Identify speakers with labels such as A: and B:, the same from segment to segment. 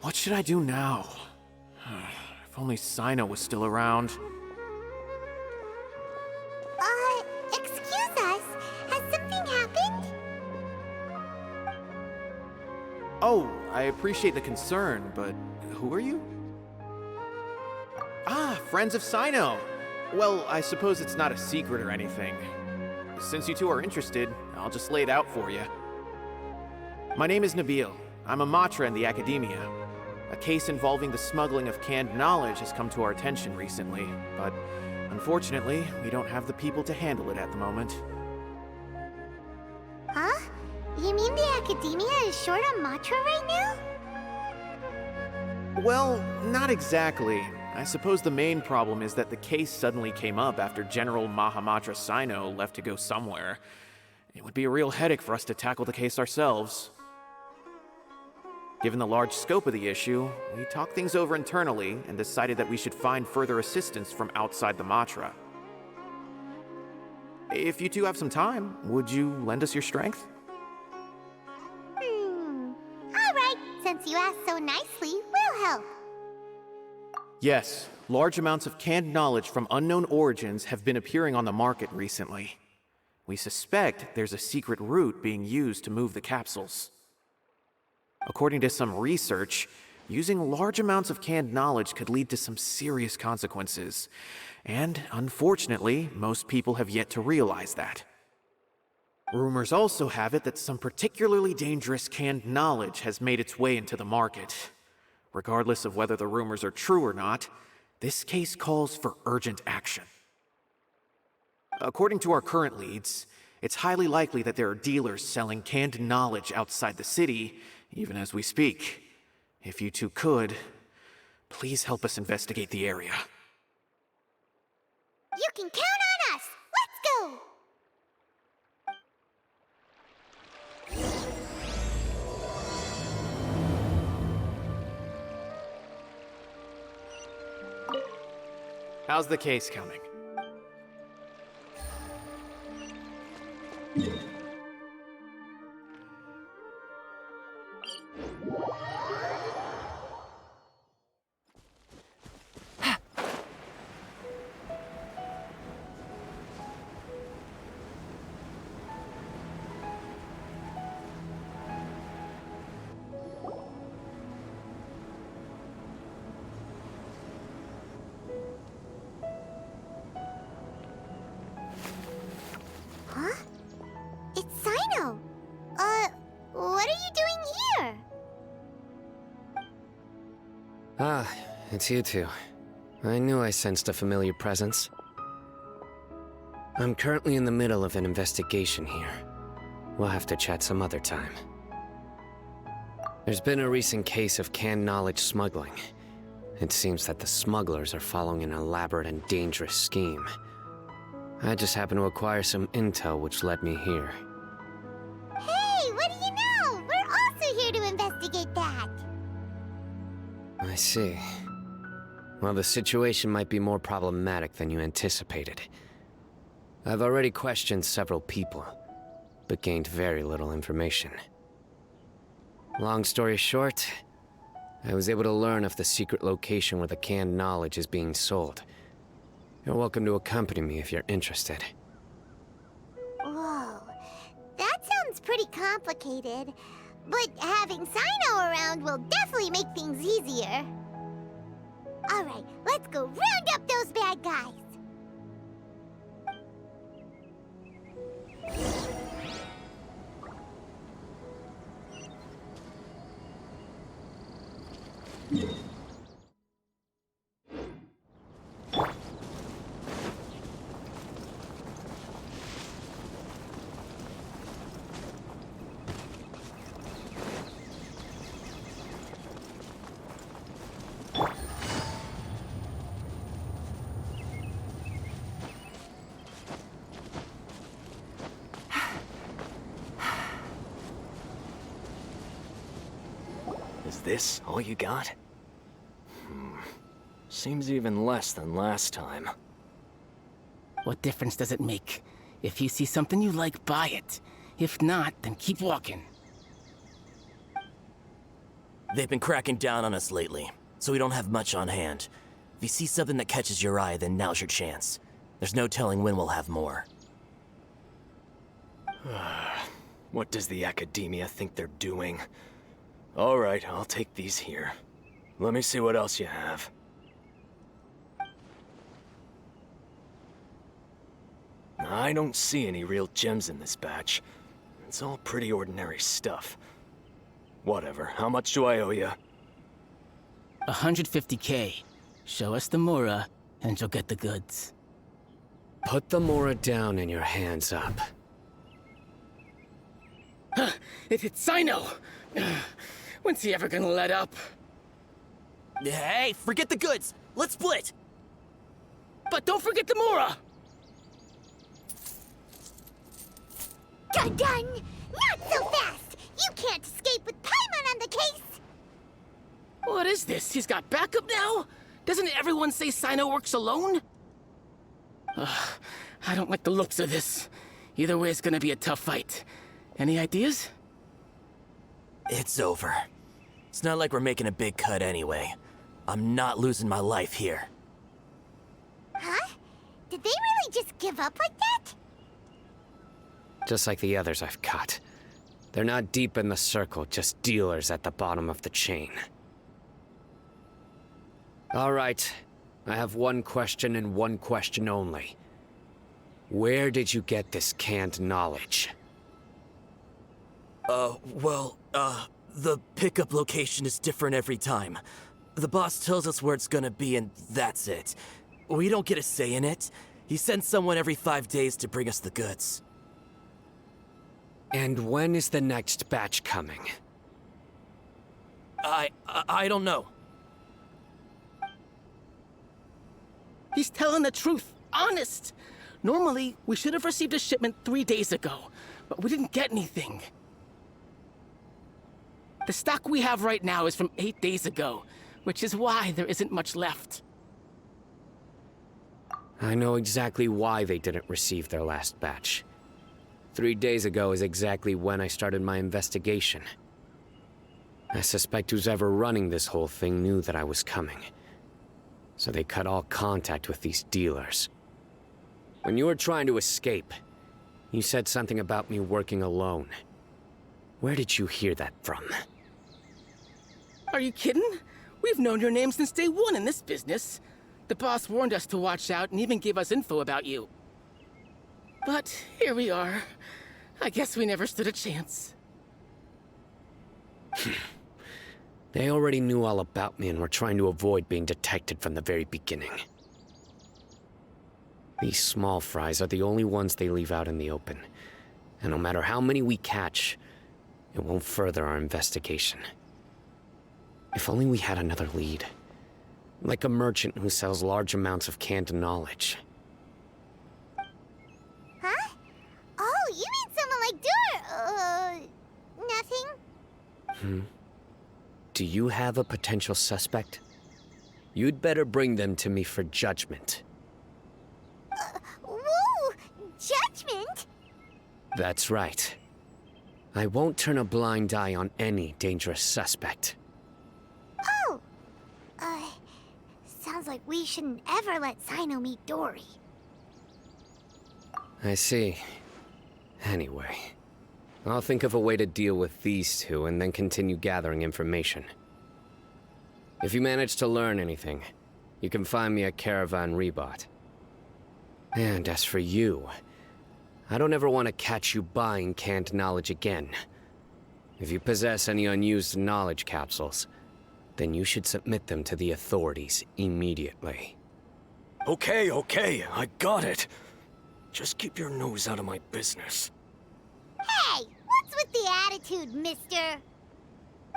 A: What should I do now? If only Cyno was still around.
B: Excuse us. Has something happened?
A: Oh, I appreciate the concern, but who are you? Ah, friends of Cyno. Well, I suppose it's not a secret or anything. Since you two are interested, I'll just lay it out for you. My name is Nabil. I'm a matra in the academia. A case involving the smuggling of canned knowledge has come to our attention recently, but unfortunately, we don't have the people to handle it at the moment.
B: Huh? You mean the academia is short on matra right now?
A: Well, not exactly. I suppose the main problem is that the case suddenly came up after General Mahamatra Cyno left to go somewhere. It would be a real headache for us to tackle the case ourselves. Given the large scope of the issue, we talked things over internally and decided that we should find further assistance from outside the Matra. If you two have some time, would you lend us your strength?
B: Alright, since you asked so nicely, we'll help.
A: Yes, large amounts of canned knowledge from unknown origins have been appearing on the market recently. We suspect there's a secret route being used to move the capsules. According to some research, using large amounts of canned knowledge could lead to some serious consequences. And unfortunately, most people have yet to realize that. Rumors also have it that some particularly dangerous canned knowledge has made its way into the market. Regardless of whether the rumors are true or not, this case calls for urgent action. According to our current leads, it's highly likely that there are dealers selling canned knowledge outside the city, even as we speak. If you two could, please help us investigate the area.
B: You can count on us! Let's go!
A: How's the case coming?
B: Huh? It's Cyno! What are you doing here?
C: Ah, it's you two. I knew I sensed a familiar presence. I'm currently in the middle of an investigation here. We'll have to chat some other time. There's been a recent case of canned knowledge smuggling. It seems that the smugglers are following an elaborate and dangerous scheme. I just happened to acquire some intel which led me here.
B: Hey, what do you know? We're also here to investigate that.
C: I see. Well, the situation might be more problematic than you anticipated. I've already questioned several people, but gained very little information. Long story short, I was able to learn of the secret location where the canned knowledge is being sold. You're welcome to accompany me if you're interested.
B: Whoa, that sounds pretty complicated. But having Cyno around will definitely make things easier. Alright, let's go round up those bad guys.
D: Is this all you got? Seems even less than last time.
E: What difference does it make? If you see something you like, buy it. If not, then keep walking.
F: They've been cracking down on us lately, so we don't have much on hand. If you see something that catches your eye, then now's your chance. There's no telling when we'll have more.
D: What does the Academia think they're doing? Alright, I'll take these here. Let me see what else you have. I don't see any real gems in this batch. It's all pretty ordinary stuff. Whatever, how much do I owe you?
E: 150K. Show us the Mora, and you'll get the goods.
C: Put the Mora down and your hands up.
E: It hit Cyno! When's he ever gonna let up?
F: Hey, forget the goods! Let's split!
E: But don't forget the Mora!
B: Done! Not so fast! You can't escape with Paimon on the case!
E: What is this? He's got backup now? Doesn't everyone say Cyno works alone? I don't like the looks of this. Either way, it's gonna be a tough fight. Any ideas?
F: It's over. It's not like we're making a big cut anyway. I'm not losing my life here.
B: Huh? Did they really just give up like that?
C: Just like the others I've cut. They're not deep in the circle, just dealers at the bottom of the chain. All right. I have one question and one question only. Where did you get this canned knowledge?
F: The pickup location is different every time. The boss tells us where it's gonna be and that's it. We don't get a say in it. He sends someone every 5 days to bring us the goods.
C: And when is the next batch coming?
F: I don't know.
E: He's telling the truth. Honest. Normally, we should have received a shipment 3 days ago, but we didn't get anything. The stock we have right now is from 8 days ago, which is why there isn't much left.
C: I know exactly why they didn't receive their last batch. 3 days ago is exactly when I started my investigation. I suspect who's ever running this whole thing knew that I was coming. So they cut all contact with these dealers. When you were trying to escape, you said something about me working alone. Where did you hear that from?
E: Are you kidding? We've known your name since day one in this business. The boss warned us to watch out and even gave us info about you. But here we are. I guess we never stood a chance.
C: They already knew all about me and were trying to avoid being detected from the very beginning. These small fries are the only ones they leave out in the open. And no matter how many we catch, it won't further our investigation. If only we had another lead. Like a merchant who sells large amounts of canned knowledge.
B: Huh? Oh, you mean someone like nothing?
C: Do you have a potential suspect? You'd better bring them to me for judgment.
B: Whoa! Judgment?
C: That's right. I won't turn a blind eye on any dangerous suspect.
B: Oh! Sounds like we shouldn't ever let Cyno meet Dori.
C: I see. Anyway, I'll think of a way to deal with these two and then continue gathering information. If you manage to learn anything, you can find me at Caravan Ribat. And as for you, I don't ever want to catch you buying canned knowledge again. If you possess any unused knowledge capsules, then you should submit them to the authorities immediately.
D: Okay, I got it. Just keep your nose out of my business.
B: Hey! What's with the attitude, mister?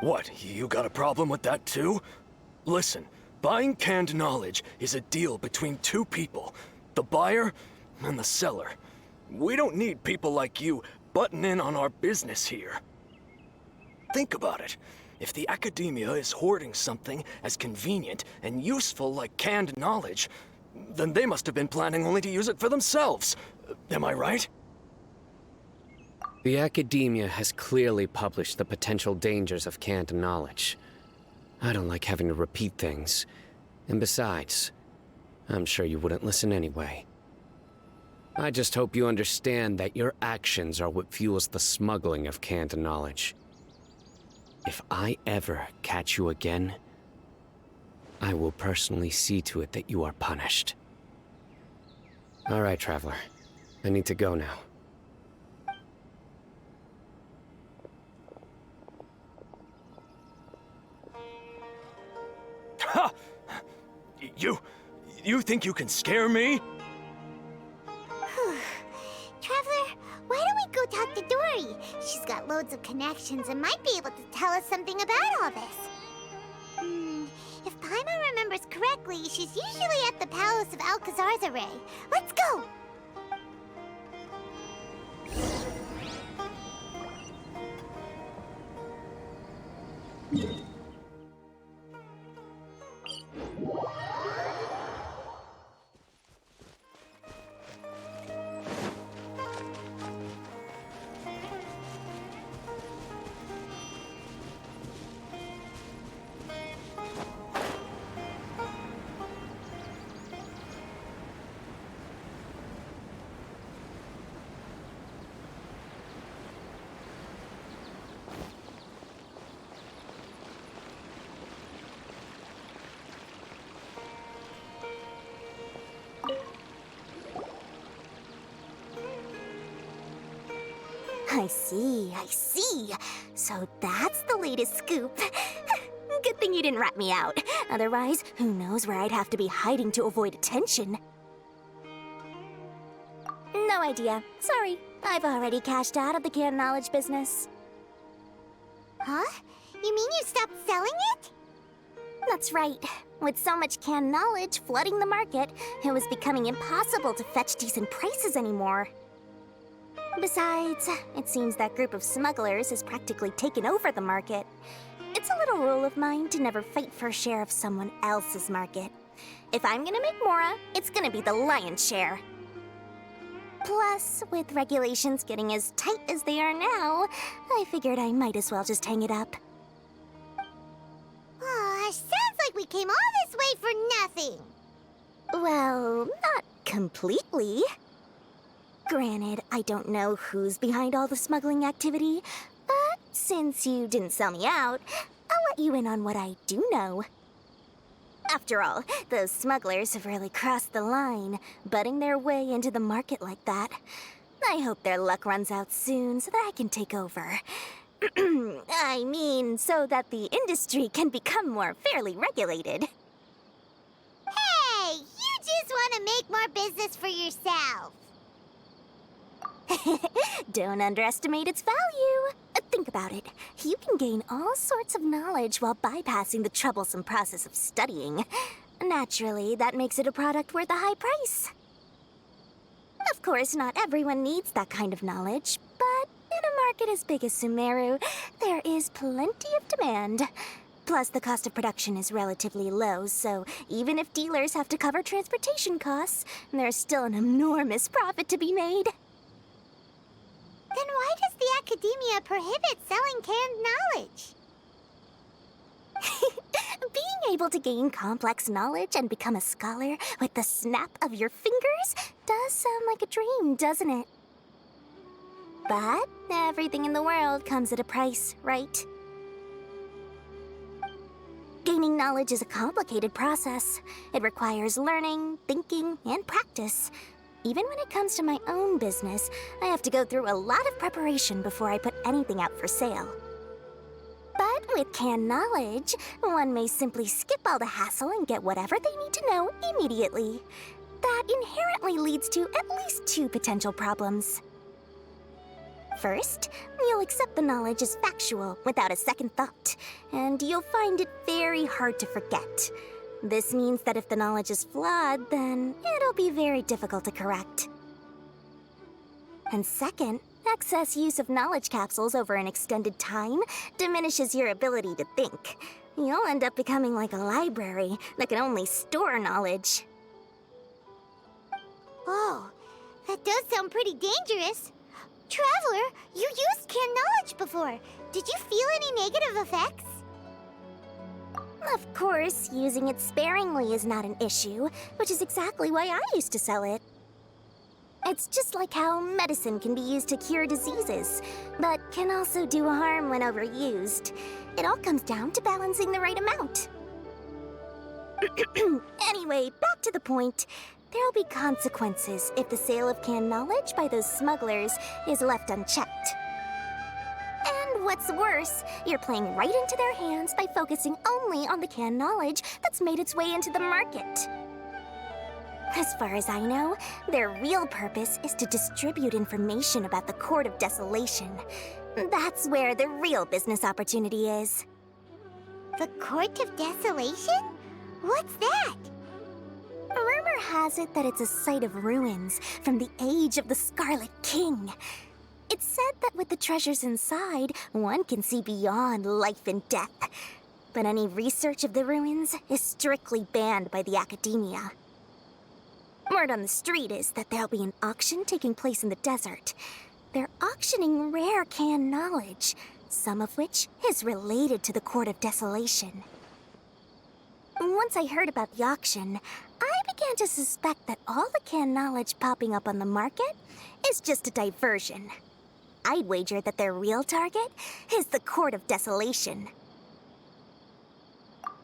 D: What, you got a problem with that too? Listen, buying canned knowledge is a deal between two people, the buyer and the seller. We don't need people like you butting in on our business here. Think about it. If the Academia is hoarding something as convenient and useful like canned knowledge, then they must have been planning only to use it for themselves. Am I right?
C: The Academia has clearly published the potential dangers of canned knowledge. I don't like having to repeat things. And besides, I'm sure you wouldn't listen anyway. I just hope you understand that your actions are what fuels the smuggling of canned knowledge. If I ever catch you again, I will personally see to it that you are punished. All right, Traveler. I need to go now.
D: Ha! You think you can scare me?
B: Traveler, why don't we go talk to Dori? She's got loads of connections and might be able to tell us something about all this. If Paimon remembers correctly, she's usually at the palace of Alcazar's array. Let's go! I see. So that's the latest scoop. Good thing you didn't rat me out. Otherwise, who knows where I'd have to be hiding to avoid attention. No idea. Sorry. I've already cashed out of the canned knowledge business. Huh? You mean you stopped selling it? That's right. With so much canned knowledge flooding the market, it was becoming impossible to fetch decent prices anymore. Besides, it seems that group of smugglers has practically taken over the market. It's a little rule of mine to never fight for a share of someone else's market. If I'm gonna make Mora, it's gonna be the lion's share. Plus, with regulations getting as tight as they are now, I figured I might as well just hang it up. Sounds like we came all this way for nothing. Well, not completely. Granted, I don't know who's behind all the smuggling activity, but since you didn't sell me out, I'll let you in on what I do know. After all, those smugglers have really crossed the line, butting their way into the market like that. I hope their luck runs out soon so that I can take over. I mean, so that the industry can become more fairly regulated. Hey, you just want to make more business for yourself. Don't underestimate its value. Think about it. You can gain all sorts of knowledge while bypassing the troublesome process of studying. Naturally, that makes it a product worth a high price. Of course, not everyone needs that kind of knowledge, but in a market as big as Sumeru, there is plenty of demand. Plus, the cost of production is relatively low, so even if dealers have to cover transportation costs, there's still an enormous profit to be made. Then why does the Academia prohibit selling canned knowledge? Being able to gain complex knowledge and become a scholar with the snap of your fingers does sound like a dream, doesn't it? But everything in the world comes at a price, right? Gaining knowledge is a complicated process. It requires learning, thinking, and practice. Even when it comes to my own business, I have to go through a lot of preparation before I put anything out for sale. But with canned knowledge, one may simply skip all the hassle and get whatever they need to know immediately. That inherently leads to at least two potential problems. First, you'll accept the knowledge as factual without a second thought, and you'll find it very hard to forget. This means that if the knowledge is flawed, then it'll be very difficult to correct. And second, excess use of knowledge capsules over an extended time diminishes your ability to think. You'll end up becoming like a library that can only store knowledge. Oh, that does sound pretty dangerous. Traveler, you used canned knowledge before. Did you feel any negative effects? Of course, using it sparingly is not an issue, which is exactly why I used to sell it. It's just like how medicine can be used to cure diseases, but can also do harm when overused. It all comes down to balancing the right amount. Anyway, back to the point. There'll be consequences if the sale of canned knowledge by those smugglers is left unchecked. And what's worse, you're playing right into their hands by focusing only on the canned knowledge that's made its way into the market. As far as I know, their real purpose is to distribute information about the Court of Desolation. That's where the real business opportunity is.
G: The Court of Desolation? What's that?
B: Rumor has it that it's a site of ruins from the age of the Scarlet King. It's said that with the treasures inside, one can see beyond life and death. But any research of the ruins is strictly banned by the academia. Word on the street is that there'll be an auction taking place in the desert. They're auctioning rare canned knowledge, some of which is related to the Court of Desolation. Once I heard about the auction, I began to suspect that all the canned knowledge popping up on the market is just a diversion. I'd wager that their real target is the Court of Desolation.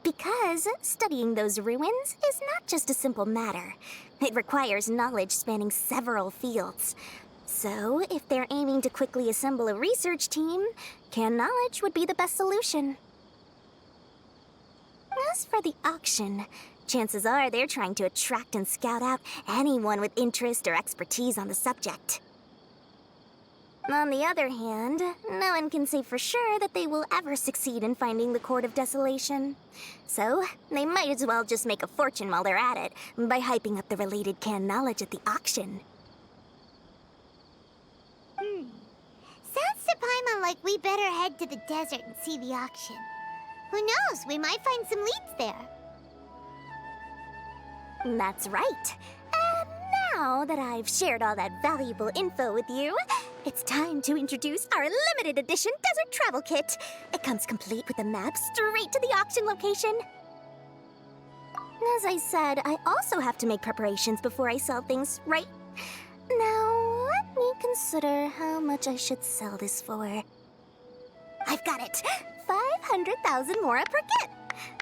B: Because studying those ruins is not just a simple matter. It requires knowledge spanning several fields. So, if they're aiming to quickly assemble a research team, canned knowledge would be the best solution. As for the auction, chances are they're trying to attract and scout out anyone with interest or expertise on the subject. On the other hand, no one can say for sure that they will ever succeed in finding the Court of Desolation. So, they might as well just make a fortune while they're at it by hyping up the related canned knowledge at the auction.
G: Sounds to Paimon like we better head to the desert and see the auction. Who knows, we might find some leads there.
B: That's right. And now that I've shared all that valuable info with you, it's time to introduce our limited edition desert travel kit. It comes complete with a map straight to the auction location. As I said, I also have to make preparations before I sell things, right? Now, let me consider how much I should sell this for. I've got it! 500,000 mora per kit!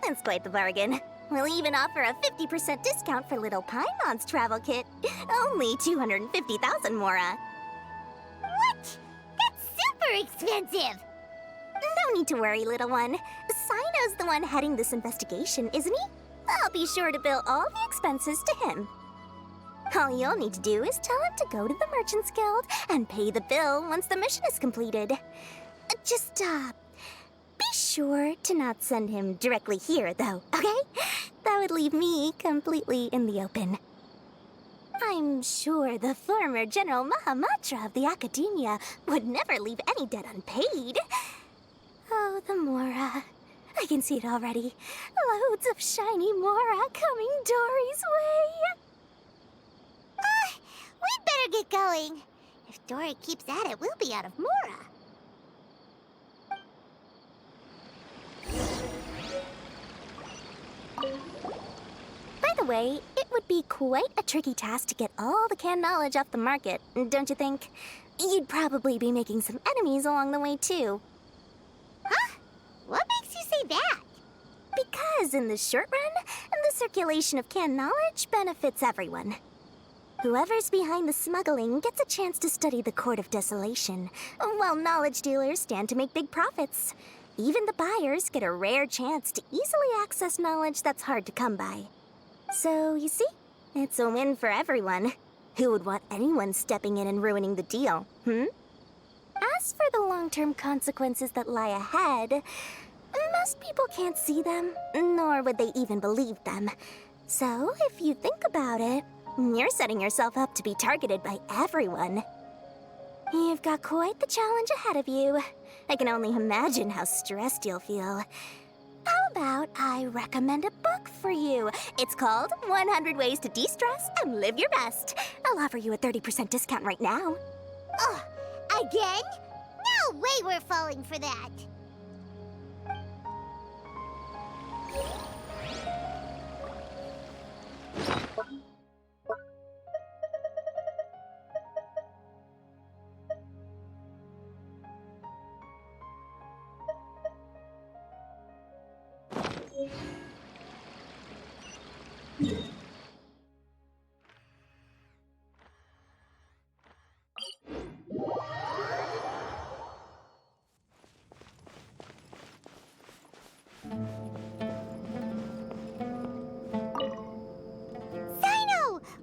B: That's quite the bargain. We'll even offer a 50% discount for little Paimon's travel kit. Only 250,000 mora.
G: What? That's super expensive!
B: No need to worry, little one. Cyno's the one heading this investigation, isn't he? I'll be sure to bill all the expenses to him. All you'll need to do is tell him to go to the Merchants Guild and pay the bill once the mission is completed. Just, be sure to not send him directly here, though, okay? That would leave me completely in the open. I'm sure the former General Mahamatra of the Academia would never leave any debt unpaid. Oh, the Mora. I can see it already. Loads of shiny Mora coming Dori's way.
G: We'd better get going. If Dori keeps at it, we'll be out of Mora.
B: By the way, it would be quite a tricky task to get all the canned knowledge off the market, don't you think? You'd probably be making some enemies along the way, too.
G: Huh? What makes you say that?
B: Because in the short run, the circulation of canned knowledge benefits everyone. Whoever's behind the smuggling gets a chance to study the Court of Desolation, while knowledge dealers stand to make big profits. Even the buyers get a rare chance to easily access knowledge that's hard to come by. So, you see, it's a win for everyone. Who would want anyone stepping in and ruining the deal, As for the long-term consequences that lie ahead, most people can't see them, nor would they even believe them. So, if you think about it, you're setting yourself up to be targeted by everyone. You've got quite the challenge ahead of you. I can only imagine how stressed you'll feel. How about I recommend a book for you? It's called 100 Ways to De-Stress and Live Your Best. I'll offer you a 30% discount right now.
G: Oh, again? No way we're falling for that. Cyno!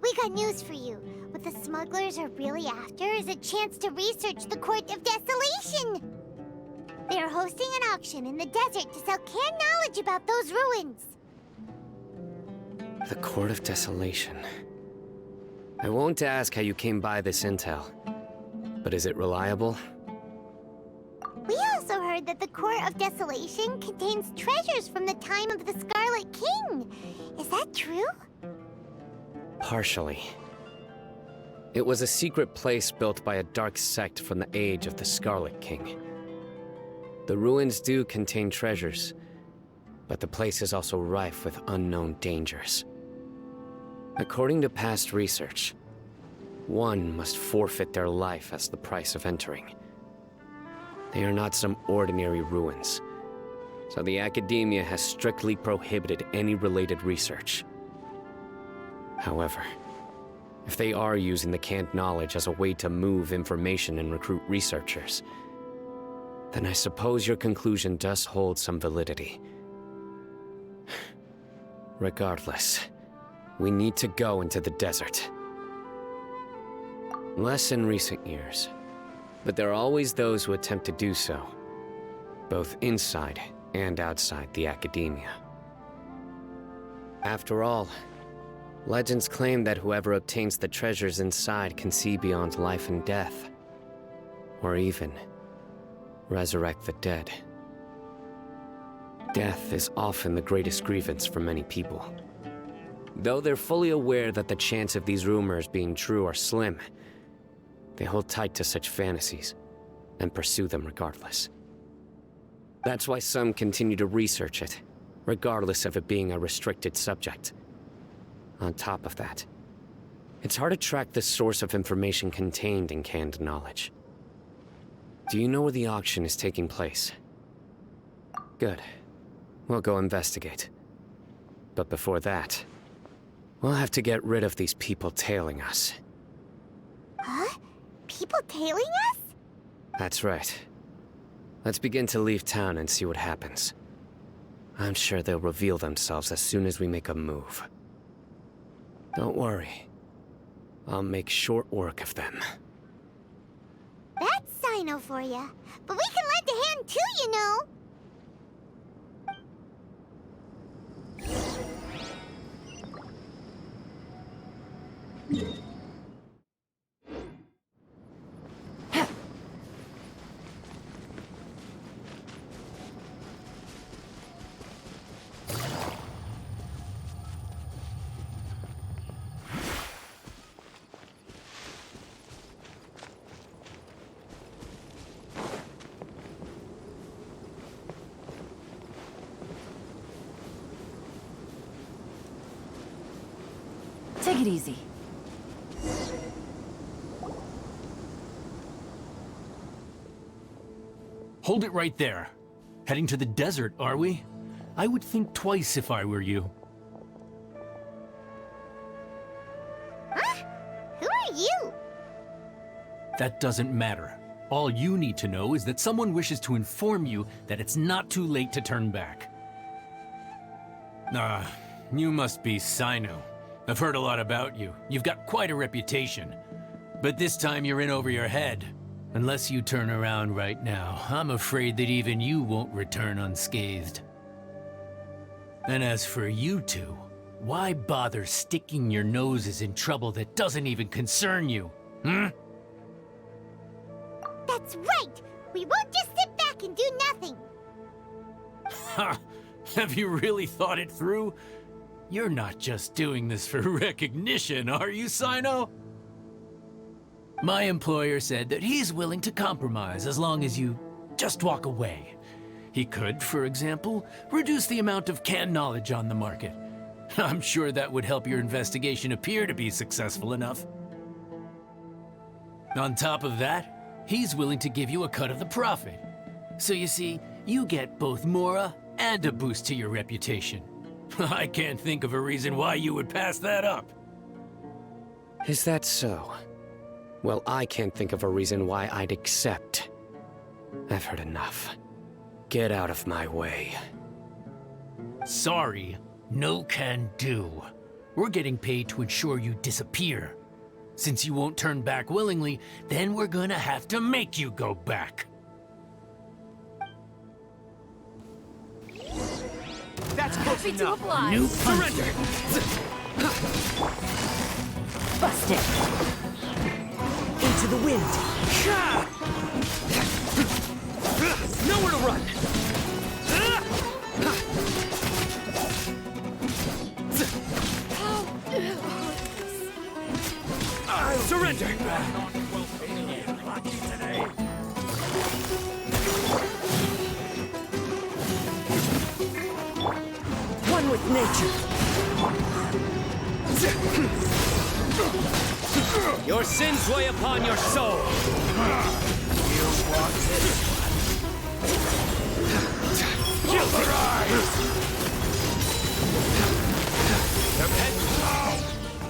G: We got news for you. What the smugglers are really after is a chance to research the Court of Desolation. They are hosting an auction in the desert to sell canned knowledge about those ruins.
C: The Court of Desolation. I won't ask how you came by this intel, but is it reliable?
G: We also heard that the Court of Desolation contains treasures from the time of the Scarlet King. Is that true?
C: Partially. It was a secret place built by a dark sect from the age of the Scarlet King. The ruins do contain treasures, but the place is also rife with unknown dangers. According to past research, one must forfeit their life as the price of entering. They are not some ordinary ruins, so the academia has strictly prohibited any related research. However, if they are using the canned knowledge as a way to move information and recruit researchers, then I suppose your conclusion does hold some validity. Regardless, we need to go into the desert. Less in recent years, but there are always those who attempt to do so, both inside and outside the academia. After all, legends claim that whoever obtains the treasures inside can see beyond life and death, or even resurrect the dead. Death is often the greatest grievance for many people. Though they're fully aware that the chance of these rumors being true are slim, they hold tight to such fantasies and pursue them regardless. That's why some continue to research it, regardless of it being a restricted subject. On top of that, it's hard to track the source of information contained in canned knowledge. Do you know where the auction is taking place? Good. We'll go investigate. But before that, we'll have to get rid of these people tailing us.
G: Huh? People tailing us?
C: That's right. Let's begin to leave town and see what happens. I'm sure they'll reveal themselves as soon as we make a move. Don't worry. I'll make short work of them.
G: That's Cyno for ya. But we can lend a hand too, you know.
H: Take it easy.
I: Hold it right there. Heading to the desert, are we? I would think twice if I were you.
G: Huh? Who are you?
I: That doesn't matter. All you need to know is that someone wishes to inform you that it's not too late to turn back. You must be Cyno. I've heard a lot about you. You've got quite a reputation. But this time you're in over your head. Unless you turn around right now, I'm afraid that even you won't return unscathed. And as for you two, why bother sticking your noses in trouble that doesn't even concern you, hmm?
G: That's right! We won't just sit back and do nothing!
I: Ha! Have you really thought it through? You're not just doing this for recognition, are you, Cyno? My employer said that he's willing to compromise as long as you just walk away. He could, for example, reduce the amount of canned knowledge on the market. I'm sure that would help your investigation appear to be successful enough. On top of that, he's willing to give you a cut of the profit. So you see, you get both Mora and a boost to your reputation. I can't think of a reason why you would pass that up.
C: Is that so? Well, I can't think of a reason why I'd accept. I've heard enough. Get out of my way.
I: Sorry, no can do. We're getting paid to ensure you disappear. Since you won't turn back willingly, then we're gonna have to make you go back.
A: That's close
H: Happy to
A: enough.
H: oblige.
I: New
D: Surrender!
H: Busted.
F: Into the wind.
D: Nowhere to run! Surrender!
F: One with nature.
C: Your sins weigh upon your soul.
D: Kill her eyes!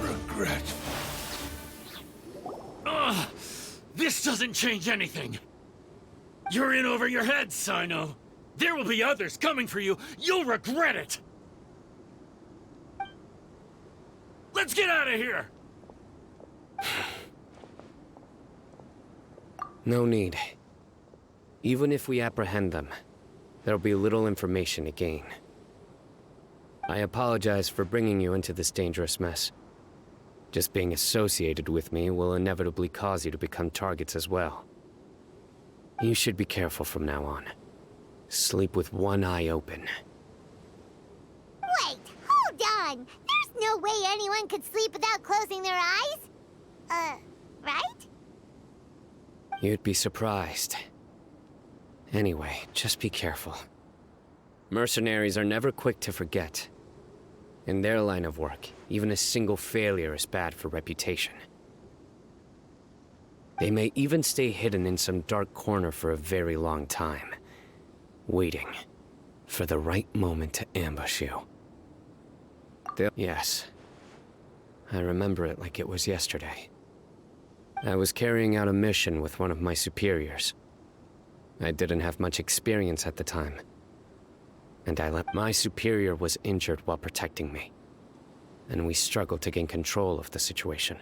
I: Regret. This doesn't change anything. You're in over your head, Cyno. There will be others coming for you. You'll regret it. Let's get out of here.
C: No need. Even if we apprehend them, there'll be little information to gain. I apologize for bringing you into this dangerous mess. Just being associated with me will inevitably cause you to become targets as well. You should be careful from now on. Sleep with one eye open.
G: Wait, hold on! There's no way anyone could sleep without closing their eyes? Right?
C: You'd be surprised. Anyway, just be careful. Mercenaries are never quick to forget. In their line of work, even a single failure is bad for reputation. They may even stay hidden in some dark corner for a very long time, waiting for the right moment to ambush you. Yes, I remember it like it was yesterday. I was carrying out a mission with one of my superiors. I didn't have much experience at the time, and my superior was injured while protecting me, and we struggled to gain control of the situation.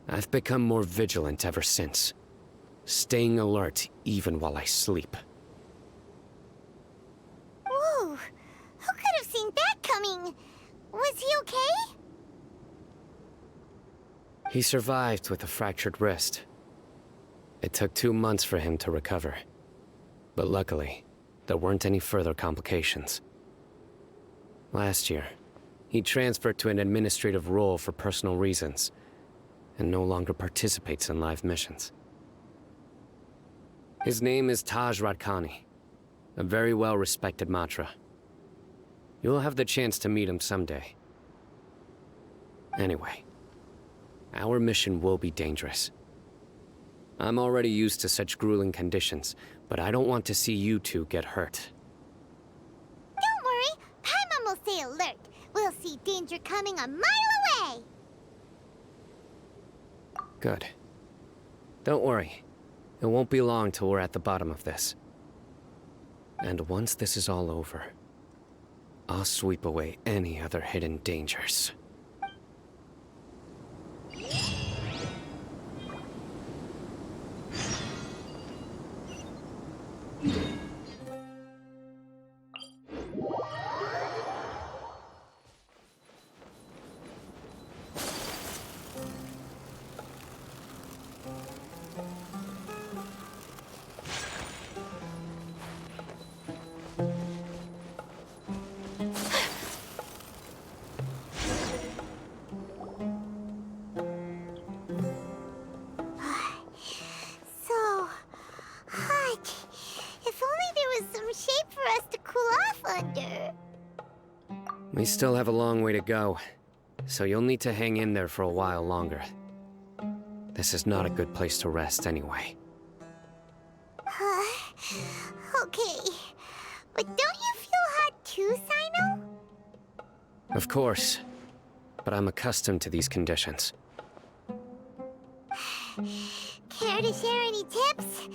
C: I've become more vigilant ever since, staying alert even while I sleep.
G: Whoa! Who could have seen that coming? Was he okay?
C: He survived with a fractured wrist. It took 2 months for him to recover. But luckily, there weren't any further complications. Last year, he transferred to an administrative role for personal reasons, and no longer participates in live missions. His name is Taj Radkani, a very well-respected Matra. You'll have the chance to meet him someday. Anyway, our mission will be dangerous. I'm already used to such grueling conditions, but I don't want to see you two get hurt.
G: Don't worry, Paimon will stay alert. We'll see danger coming a mile away.
C: Good. Don't worry. It won't be long till we're at the bottom of this. And once this is all over, I'll sweep away any other hidden dangers.
G: So hot. If only there was some shade for us to cool off under.
C: We still have a long way to go, so you'll need to hang in there for a while longer. This is not a good place to rest anyway.
G: Okay. But don't you feel hot too, Cyno?
C: Of course. But I'm accustomed to these conditions.
G: Care to share any tips?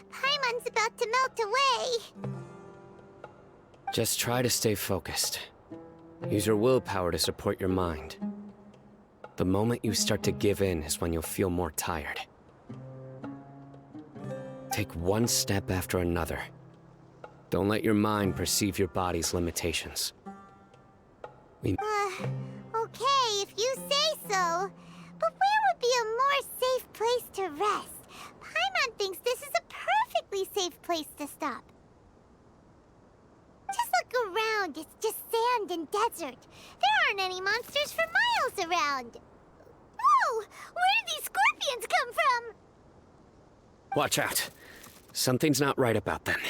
G: Paimon's about to melt away.
C: Just try to stay focused. Use your willpower to support your mind. The moment you start to give in is when you'll feel more tired. Take one step after another. Don't let your mind perceive your body's limitations.
G: Okay, if you say so. But where would be a more safe place to rest? Paimon thinks this is a perfectly safe place to stop. Just look around. It's just sand and desert. There aren't any monsters for miles around. Whoa! Where did these scorpions come from?
C: Watch out. Something's not right about them.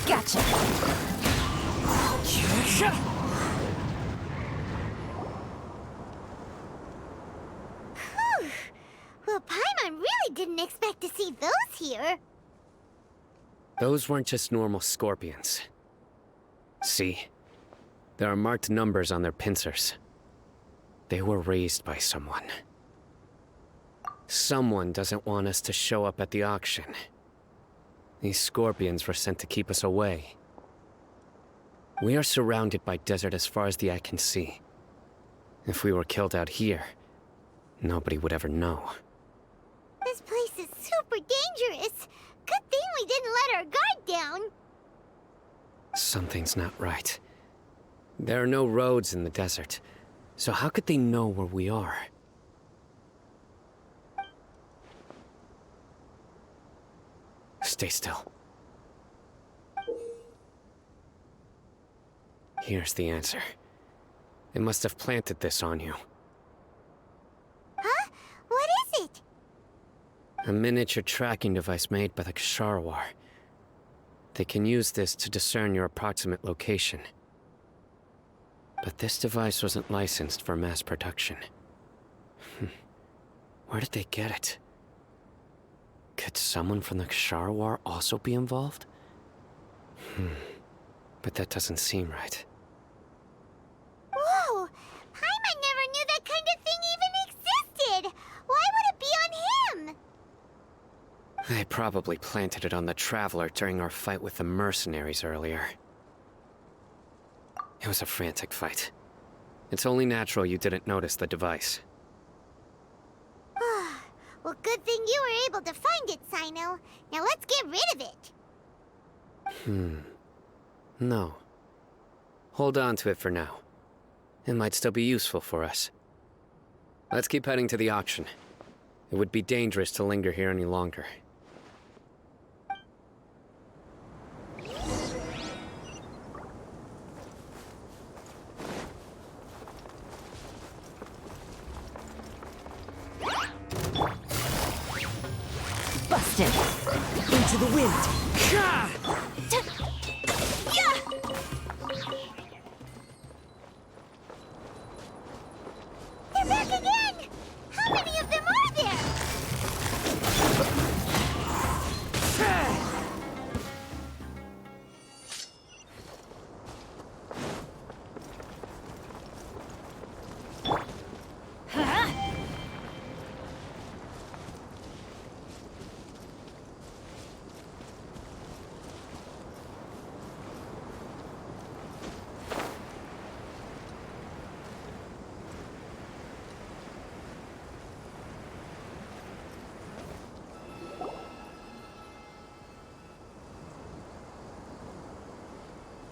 H: Gotcha.
G: Whew. Well, Paimon really didn't expect to see those here.
C: Those weren't just normal scorpions. See? There are marked numbers on their pincers. They were raised by someone. Someone doesn't want us to show up at the auction. These scorpions were sent to keep us away. We are surrounded by desert as far as the eye can see. If we were killed out here, nobody would ever know.
G: This place is super dangerous. Good thing we didn't let our guard down.
C: Something's not right. There are no roads in the desert, so how could they know where we are? Stay still. Here's the answer. They must have planted this on you.
G: Huh? What is it?
C: A miniature tracking device made by the Ksharawar. They can use this to discern your approximate location. But this device wasn't licensed for mass production. Where did they get it? Could someone from the Ksharawar also be involved? But that doesn't seem right.
G: Whoa! Paimon never knew that kind of thing even existed! Why would it be on him?
C: They probably planted it on the Traveler during our fight with the mercenaries earlier. It was a frantic fight. It's only natural you didn't notice the device.
G: Well, good thing you were able to find it, Cyno. Now let's get rid of it.
C: No. Hold on to it for now. It might still be useful for us. Let's keep heading to the auction. It would be dangerous to linger here any longer.
H: Busted.
F: Into the wind!
G: They're back again! How many of them are there?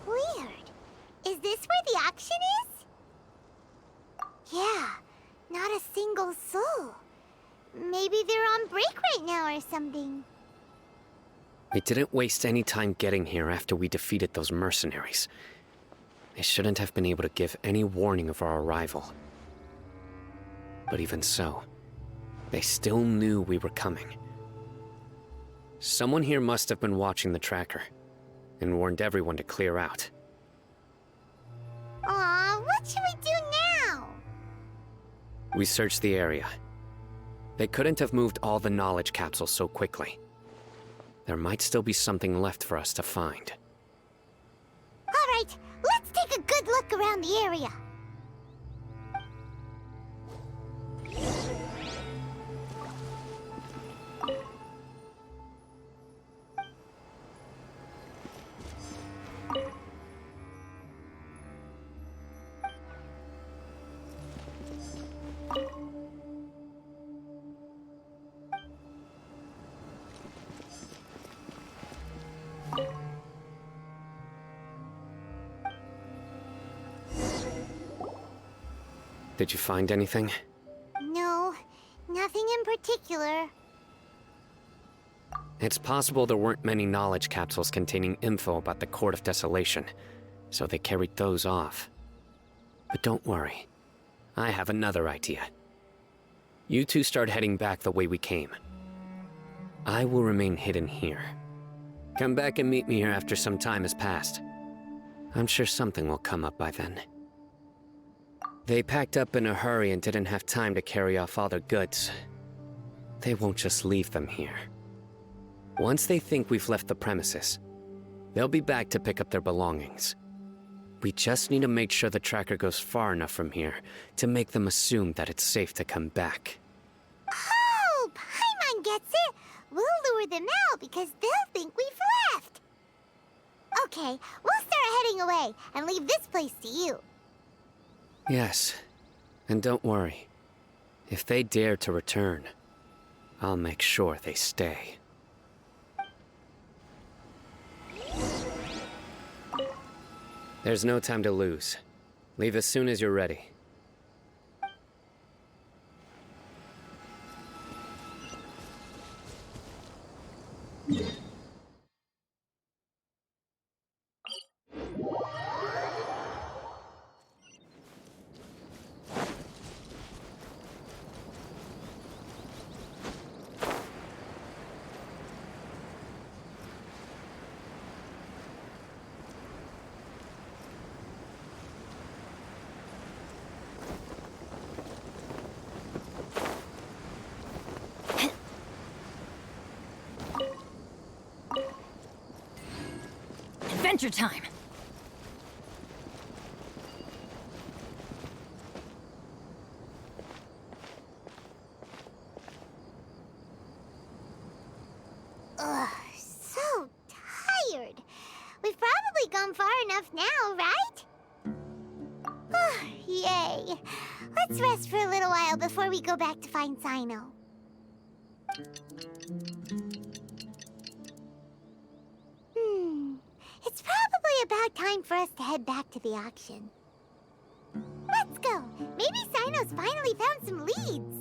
G: Weird. Is this where the auction is? Yeah, not a single soul. Maybe they're on break right now or something.
C: We didn't waste any time getting here after we defeated those mercenaries. They shouldn't have been able to give any warning of our arrival. But even so, they still knew we were coming. Someone here must have been watching the tracker and warned everyone to clear out.
G: Aw, what should we do now?
C: We searched the area. They couldn't have moved all the knowledge capsules so quickly. There might still be something left for us to find.
G: All right, let's take a good look around the area.
C: Did you find anything?
G: No, nothing in particular.
C: It's possible there weren't many knowledge capsules containing info about the Court of Desolation, so they carried those off. But don't worry. I have another idea. You two start heading back the way we came. I will remain hidden here. Come back and meet me here after some time has passed. I'm sure something will come up by then. They packed up in a hurry and didn't have time to carry off all their goods. They won't just leave them here. Once they think we've left the premises, they'll be back to pick up their belongings. We just need to make sure the tracker goes far enough from here to make them assume that it's safe to come back.
G: Oh, Paimon gets it! We'll lure them out because they'll think we've left! Okay, we'll start heading away and leave this place to you.
C: Yes, and don't worry. If they dare to return, I'll make sure they stay. There's no time to lose. Leave as soon as you're ready.
H: Adventure time!
G: Ugh, so tired. We've probably gone far enough now, right? Yay. Let's rest for a little while before we go back to find Cyno. It's probably about time for us to head back to the auction. Let's go. Maybe Cyno's finally found some leads.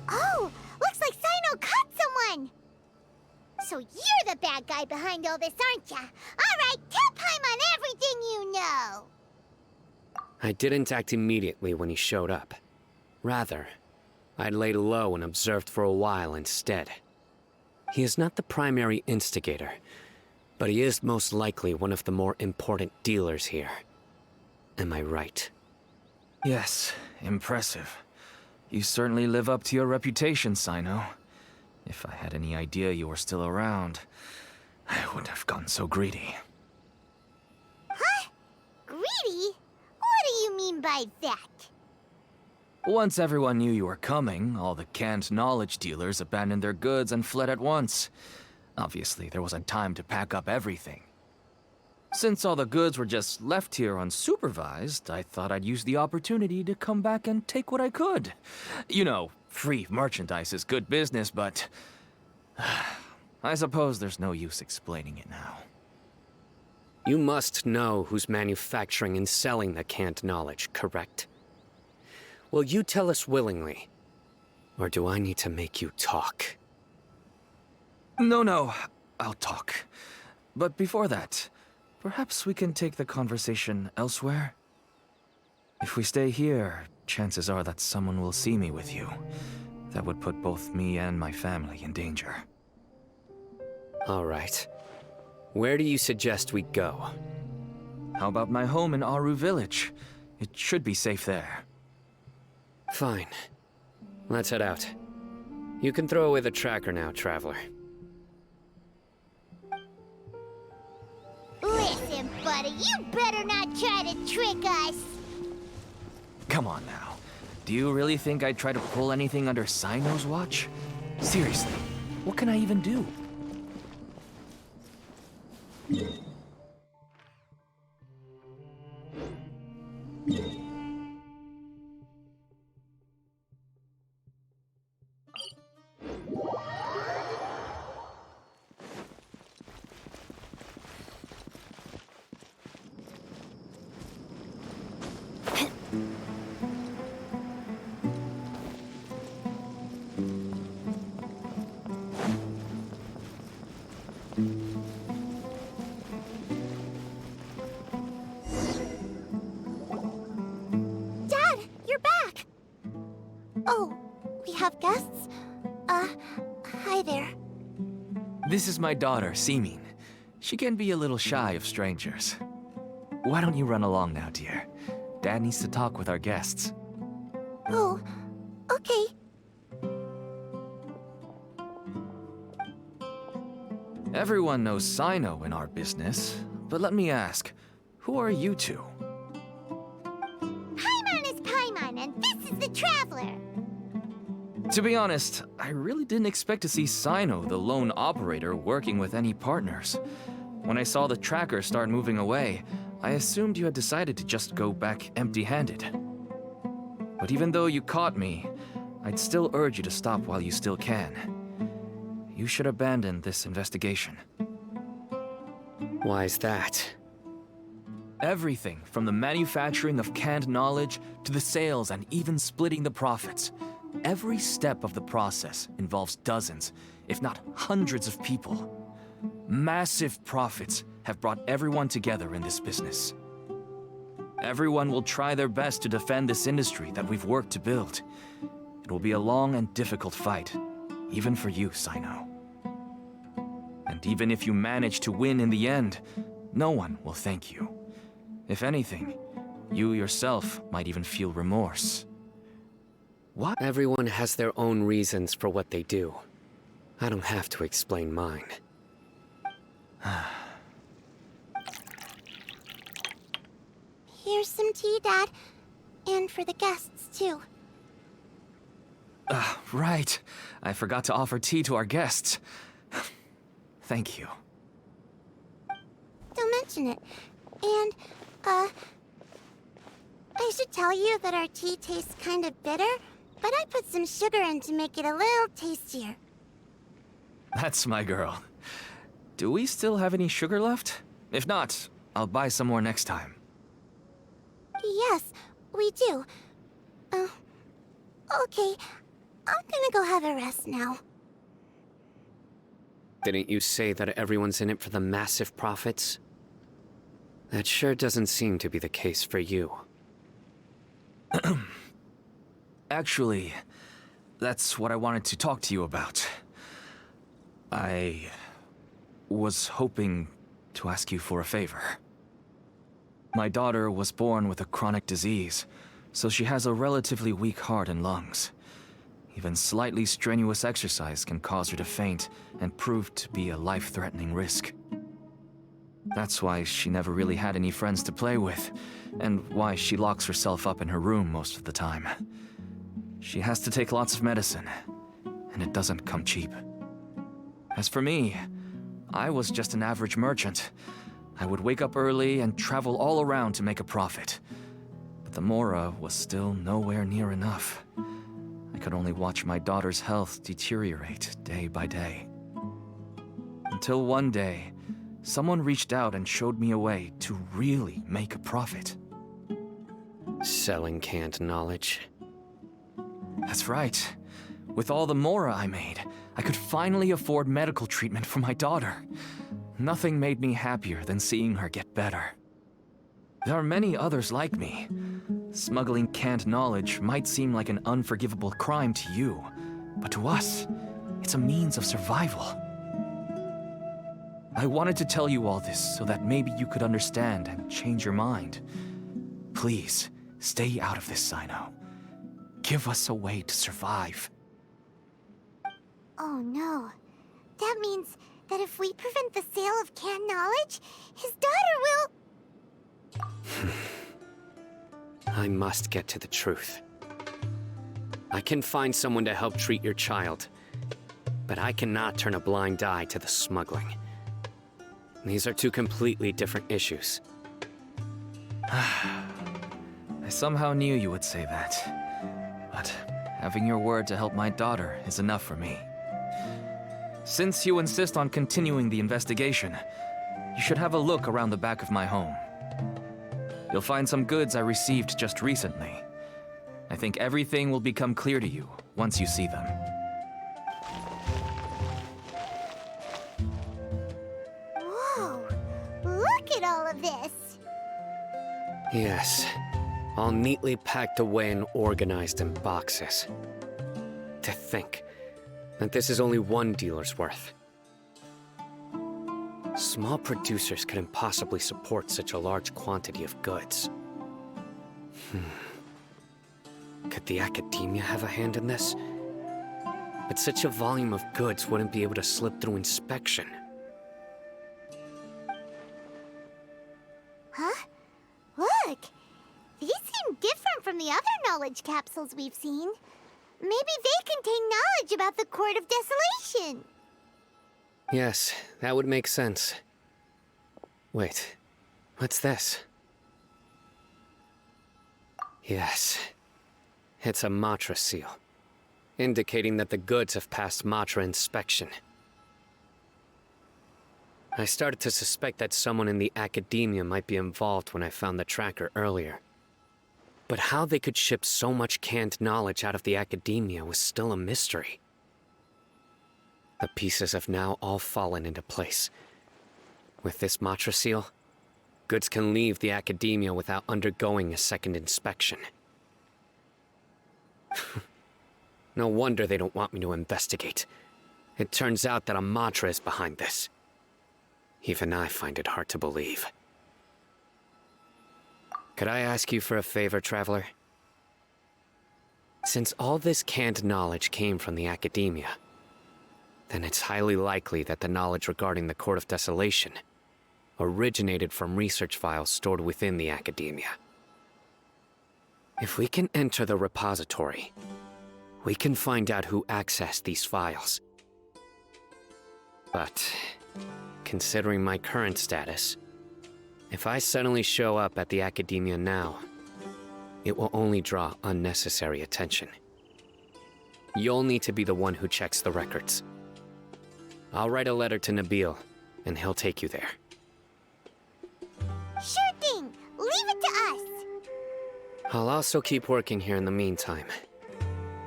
G: Oh, looks like Cyno caught someone! So you're the bad guy behind all this, aren't ya? Alright, tell Paimon everything you know!
C: I didn't act immediately when he showed up. Rather, I laid low and observed for a while instead. He is not the primary instigator, but he is most likely one of the more important dealers here. Am I right?
J: Yes, impressive. You certainly live up to your reputation, Cyno. If I had any idea you were still around, I wouldn't have gotten so greedy.
G: Huh? Greedy? What do you mean by that?
J: Once everyone knew you were coming, all the canned knowledge dealers abandoned their goods and fled at once. Obviously, there wasn't time to pack up everything. Since all the goods were just left here unsupervised, I thought I'd use the opportunity to come back and take what I could. You know, free merchandise is good business, but I suppose there's no use explaining it now.
C: You must know who's manufacturing and selling the canned knowledge, correct? Will you tell us willingly? Or do I need to make you talk?
J: No, I'll talk. But before that, perhaps we can take the conversation elsewhere? If we stay here, chances are that someone will see me with you. That would put both me and my family in danger.
C: All right. Where do you suggest we go?
J: How about my home in Aaru village? It should be safe there.
C: Fine. Let's head out. You can throw away the tracker now, traveler.
G: Listen, buddy, you better not try to trick us.
J: Come on now. Do you really think I'd try to pull anything under Cyno's watch? Seriously, what can I even do?
G: Dad, you're back! Oh, we have guests? Hi there.
J: This is my daughter, Simin. She can be a little shy of strangers. Why don't you run along now, dear? Dad needs to talk with our guests.
G: Oh, okay.
J: Everyone knows Cyno in our business, but let me ask, who are you two?
G: Paimon is Paimon, and this is the Traveler.
J: To be honest, I really didn't expect to see Cyno, the lone operator, working with any partners. When I saw the tracker start moving away, I assumed you had decided to just go back empty-handed. But even though you caught me, I'd still urge you to stop while you still can. You should abandon this investigation.
C: Why is that?
J: Everything from the manufacturing of canned knowledge to the sales and even splitting the profits. Every step of the process involves dozens, if not hundreds of people. Massive profits have brought everyone together in this business. Everyone will try their best to defend this industry that we've worked to build. It will be a long and difficult fight, even for you, Cyno. And even if you manage to win in the end, no one will thank you. If anything, you yourself might even feel remorse. What?
C: Everyone has their own reasons for what they do. I don't have to explain mine.
G: Here's some tea, Dad. And for the guests, too.
J: Right. I forgot to offer tea to our guests. Thank you.
G: Don't mention it. And, I should tell you that our tea tastes kind of bitter, but I put some sugar in to make it a little tastier.
J: That's my girl. Do we still have any sugar left? If not, I'll buy some more next time.
G: Yes, we do. Okay. I'm gonna go have a rest now.
C: Didn't you say that everyone's in it for the massive profits? That sure doesn't seem to be the case for you.
J: Actually, that's what I wanted to talk to you about. I was hoping to ask you for a favor. My daughter was born with a chronic disease, so she has a relatively weak heart and lungs. Even slightly strenuous exercise can cause her to faint and prove to be a life-threatening risk. That's why she never really had any friends to play with, and why she locks herself up in her room most of the time. She has to take lots of medicine, and it doesn't come cheap. As for me, I was just an average merchant. I would wake up early and travel all around to make a profit. But the Mora was still nowhere near enough. I could only watch my daughter's health deteriorate day by day. Until one day, someone reached out and showed me a way to really make a profit.
C: Selling canned knowledge.
J: That's right. With all the mora I made, I could finally afford medical treatment for my daughter. Nothing made me happier than seeing her get better. There are many others like me. Smuggling canned knowledge might seem like an unforgivable crime to you, but to us, it's a means of survival. I wanted to tell you all this so that maybe you could understand and change your mind. Please, stay out of this, Cyno. Give us a way to survive.
G: Oh no. That means that if we prevent the sale of canned knowledge, his daughter will...
C: I must get to the truth. I can find someone to help treat your child, but I cannot turn a blind eye to the smuggling. These are two completely different issues.
J: I somehow knew you would say that. But having your word to help my daughter is enough for me. Since you insist on continuing the investigation, you should have a look around the back of my home. You'll find some goods I received just recently. I think everything will become clear to you once you see them.
G: Whoa! Look at all of this!
C: Yes, all neatly packed away and organized in boxes. To think that this is only one dealer's worth. Small producers couldn't possibly support such a large quantity of goods. Could the academia have a hand in this? But such a volume of goods wouldn't be able to slip through inspection.
G: Huh? Look! These seem different from the other knowledge capsules we've seen. Maybe they contain knowledge about the Court of Desolation.
C: Yes, that would make sense. Wait, what's this? Yes, it's a Matra seal, indicating that the goods have passed Matra inspection. I started to suspect that someone in the academia might be involved when I found the tracker earlier. But how they could ship so much canned knowledge out of the academia was still a mystery. The pieces have now all fallen into place. With this Matra seal, goods can leave the academia without undergoing a second inspection. No wonder they don't want me to investigate. It turns out that a Matra is behind this. Even I find it hard to believe. Could I ask you for a favor, Traveler? Since all this canned knowledge came from the academia, then it's highly likely that the knowledge regarding the Court of Desolation originated from research files stored within the academia. If we can enter the repository, we can find out who accessed these files. But, considering my current status, if I suddenly show up at the academia now, it will only draw unnecessary attention. You'll need to be the one who checks the records. I'll write a letter to Nabil, and he'll take you there.
G: Sure thing! Leave it to us!
C: I'll also keep working here in the meantime.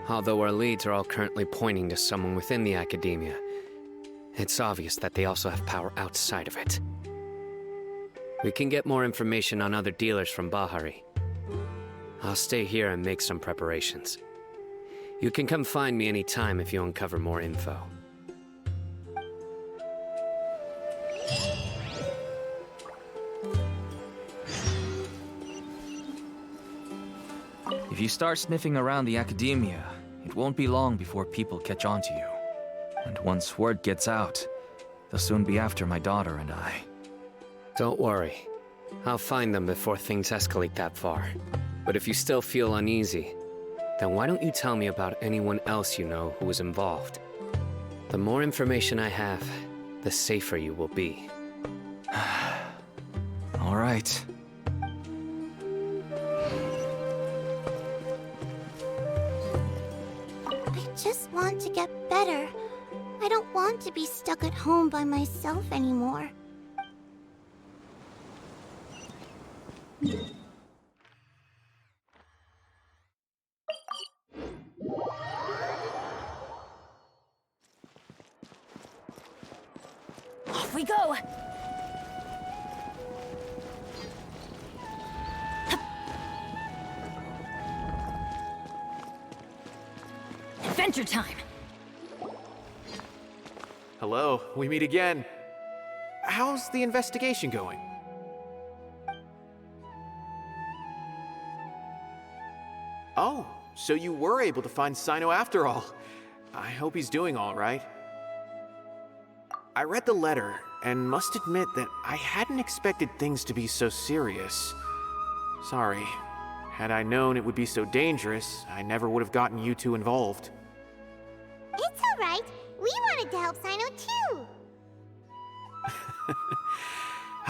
C: Although our leads are all currently pointing to someone within the academia, it's obvious that they also have power outside of it. We can get more information on other dealers from Bahri. I'll stay here and make some preparations. You can come find me anytime if you uncover more info.
J: If you start sniffing around the academia, it won't be long before people catch on to you. And once word gets out, they'll soon be after my daughter and I.
C: Don't worry. I'll find them before things escalate that far. But if you still feel uneasy, then why don't you tell me about anyone else you know who was involved? The more information I have, the safer you will be.
J: All right.
G: I just want to get better. I don't want to be stuck at home by myself anymore.
H: go! Adventure time!
A: Hello, we meet again. How's the investigation going? Oh, so you were able to find Cyno after all. I hope he's doing all right. I read the letter and must admit that I hadn't expected things to be so serious. Sorry. Had I known it would be so dangerous, I never would have gotten you two involved.
G: It's alright. We wanted to help Cyno too.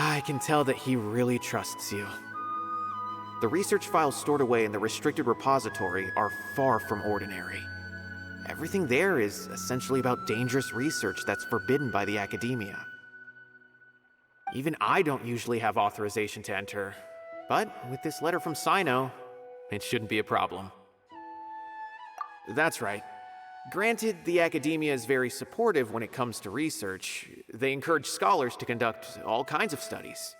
A: I can tell that he really trusts you. The research files stored away in the restricted repository are far from ordinary. Everything there is essentially about dangerous research that's forbidden by the academia. Even I don't usually have authorization to enter, but with this letter from Cyno, it shouldn't be a problem. That's right. Granted, the academia is very supportive when it comes to research. They encourage scholars to conduct all kinds of studies.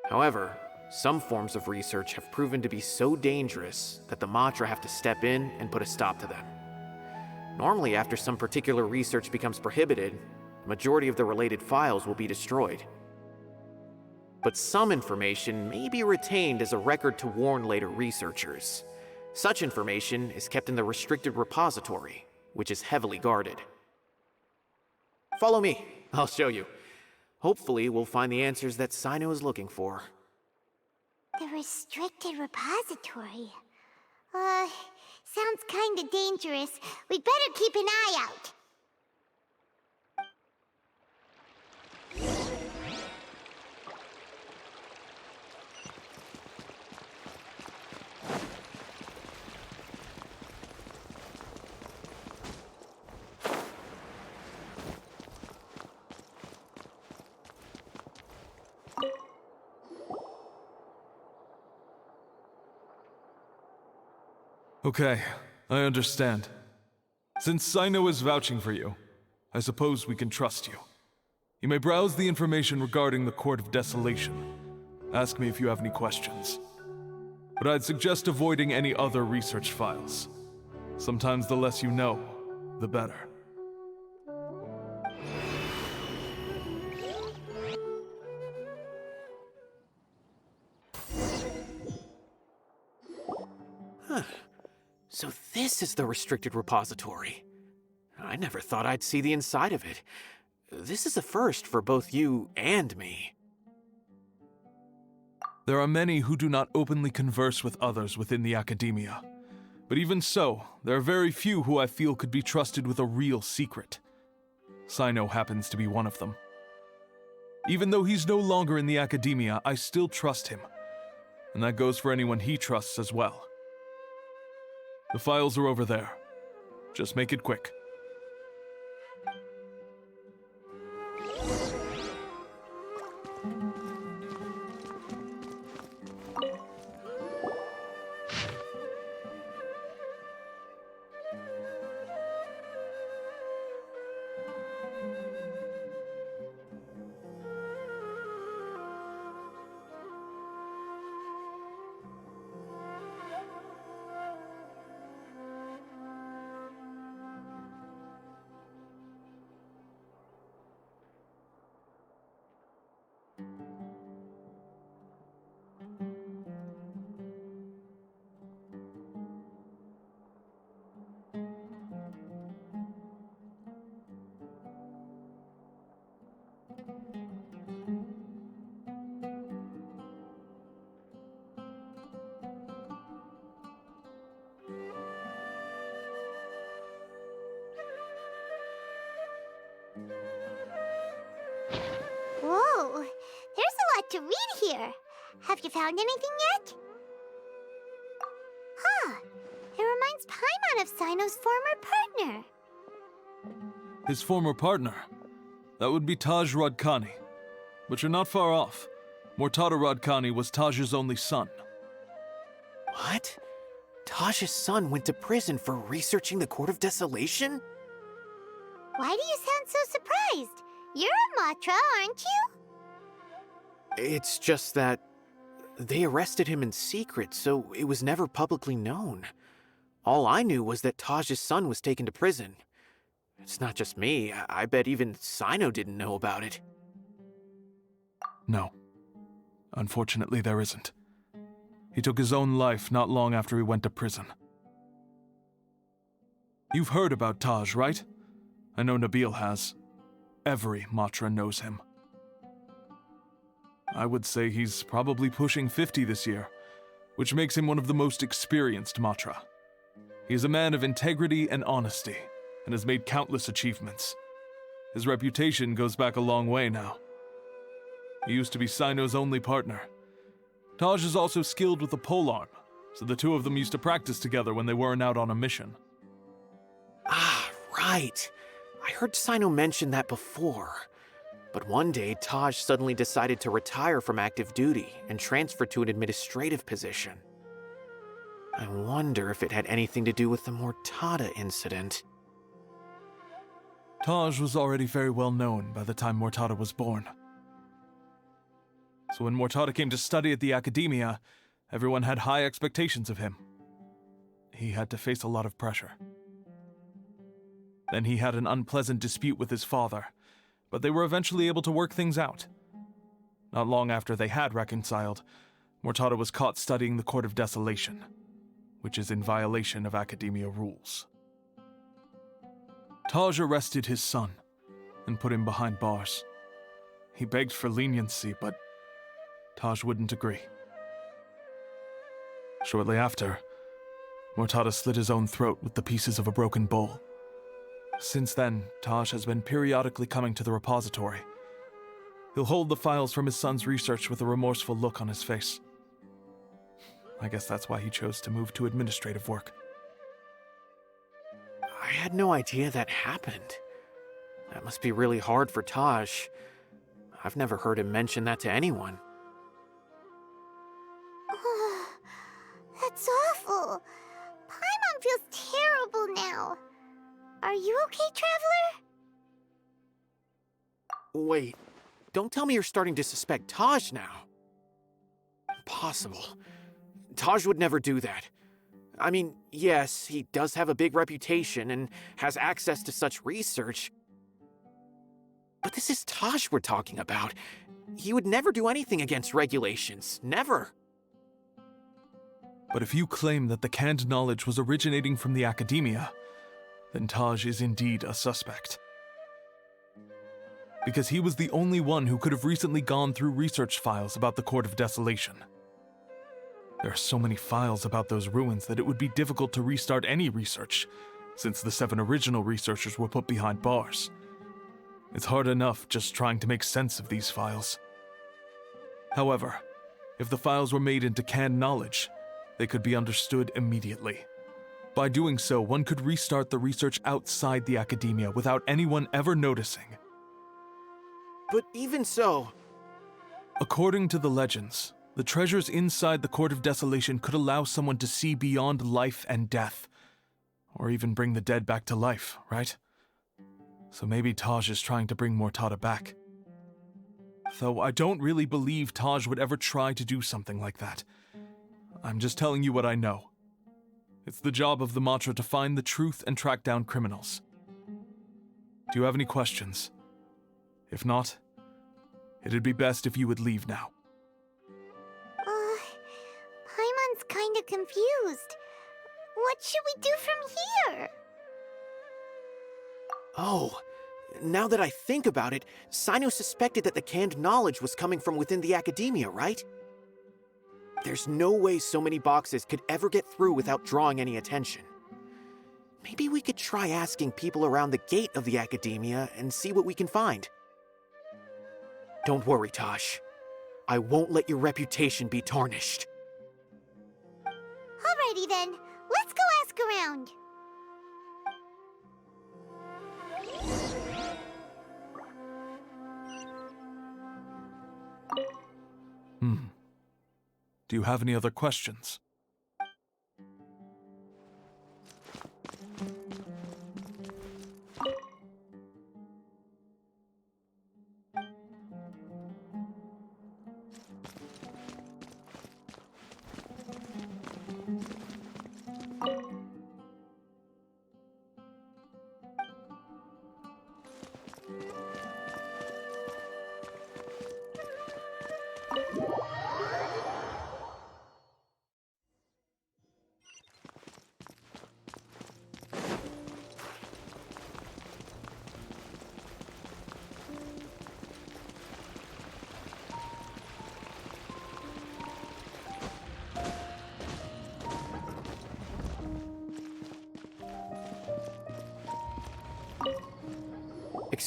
A: However, some forms of research have proven to be so dangerous that the Matra have to step in and put a stop to them. Normally, after some particular research becomes prohibited, the majority of the related files will be destroyed. But some information may be retained as a record to warn later researchers. Such information is kept in the restricted repository, which is heavily guarded. Follow me, I'll show you. Hopefully, we'll find the answers that Cyno is looking for.
G: The restricted repository. Sounds kinda dangerous. We'd better keep an eye out.
K: Okay, I understand. Since Cyno is vouching for you, I suppose we can trust you. You may browse the information regarding the Court of Desolation. Ask me if you have any questions. But I'd suggest avoiding any other research files. Sometimes the less you know, the better.
A: So this is the restricted repository. I never thought I'd see the inside of it. This is a first for both you and me.
K: There are many who do not openly converse with others within the academia. But even so, there are very few who I feel could be trusted with a real secret. Cyno happens to be one of them. Even though he's no longer in the academia, I still trust him. And that goes for anyone he trusts as well. The files are over there. Just make it quick.
G: Whoa, there's a lot to read here. Have you found anything yet? Huh, it reminds Paimon of Cyno's former partner.
K: His former partner? That would be Taj Radkani. But you're not far off. Mortada Radkani was Taj's only son.
A: What? Taj's son went to prison for researching the Court of Desolation?
G: Why do you sound so surprised? You're a Matra, aren't you?
A: It's just that they arrested him in secret, so it was never publicly known. All I knew was that Taj's son was taken to prison. It's not just me. I bet even Cyno didn't know about it.
K: No. Unfortunately, there isn't. He took his own life not long after he went to prison. You've heard about Taj, right? I know Nabil has. Every Matra knows him. I would say he's probably pushing 50 this year, which makes him one of the most experienced Matra. He is a man of integrity and honesty, and has made countless achievements. His reputation goes back a long way now. He used to be Cyno's only partner. Taj is also skilled with the polearm, so the two of them used to practice together when they weren't out on a mission.
A: Ah, right. I heard Cyno mention that before. But one day, Taj suddenly decided to retire from active duty and transfer to an administrative position. I wonder if it had anything to do with the Mortada incident.
K: Taj was already very well known by the time Mortada was born. So when Mortada came to study at the Academia, everyone had high expectations of him. He had to face a lot of pressure. Then he had an unpleasant dispute with his father, but they were eventually able to work things out. Not long after they had reconciled, Mortada was caught studying the Court of Desolation, which is in violation of Academia rules. Taj arrested his son and put him behind bars. He begged for leniency, but Taj wouldn't agree. Shortly after, Mortada slit his own throat with the pieces of a broken bowl. Since then, Taj has been periodically coming to the repository. He'll hold the files from his son's research with a remorseful look on his face. I guess that's why he chose to move to administrative work.
A: I had no idea that happened. That must be really hard for Taj. I've never heard him mention that to anyone.
G: That's awful. Paimon feels terrible now. Are you okay, Traveler?
A: Wait, don't tell me you're starting to suspect Taj now. Impossible. Taj would never do that. I mean, yes, he does have a big reputation and has access to such research. But this is Taj we're talking about. He would never do anything against regulations. Never.
K: But if you claim that the canned knowledge was originating from the Academia, then Taj is indeed a suspect. Because he was the only one who could have recently gone through research files about the Court of Desolation. There are so many files about those ruins that it would be difficult to restart any research, since the 7 original researchers were put behind bars. It's hard enough just trying to make sense of these files. However, if the files were made into canned knowledge, they could be understood immediately. By doing so, one could restart the research outside the Academia without anyone ever noticing.
A: But even so...
K: According to the legends, the treasures inside the Court of Desolation could allow someone to see beyond life and death. Or even bring the dead back to life, right? So maybe Taj is trying to bring Mortada back. Though I don't really believe Taj would ever try to do something like that. I'm just telling you what I know. It's the job of the Matra to find the truth and track down criminals. Do you have any questions? If not, it'd be best if you would leave now.
G: Paimon's kinda confused. What should we do from here?
A: Oh, now that I think about it, Cyno suspected that the canned knowledge was coming from within the Academia, right? There's no way so many boxes could ever get through without drawing any attention. Maybe we could try asking people around the gate of the Academia and see what we can find. Don't worry, Taj. I won't let your reputation be tarnished.
G: Alrighty then, let's go ask around.
K: Do you have any other questions?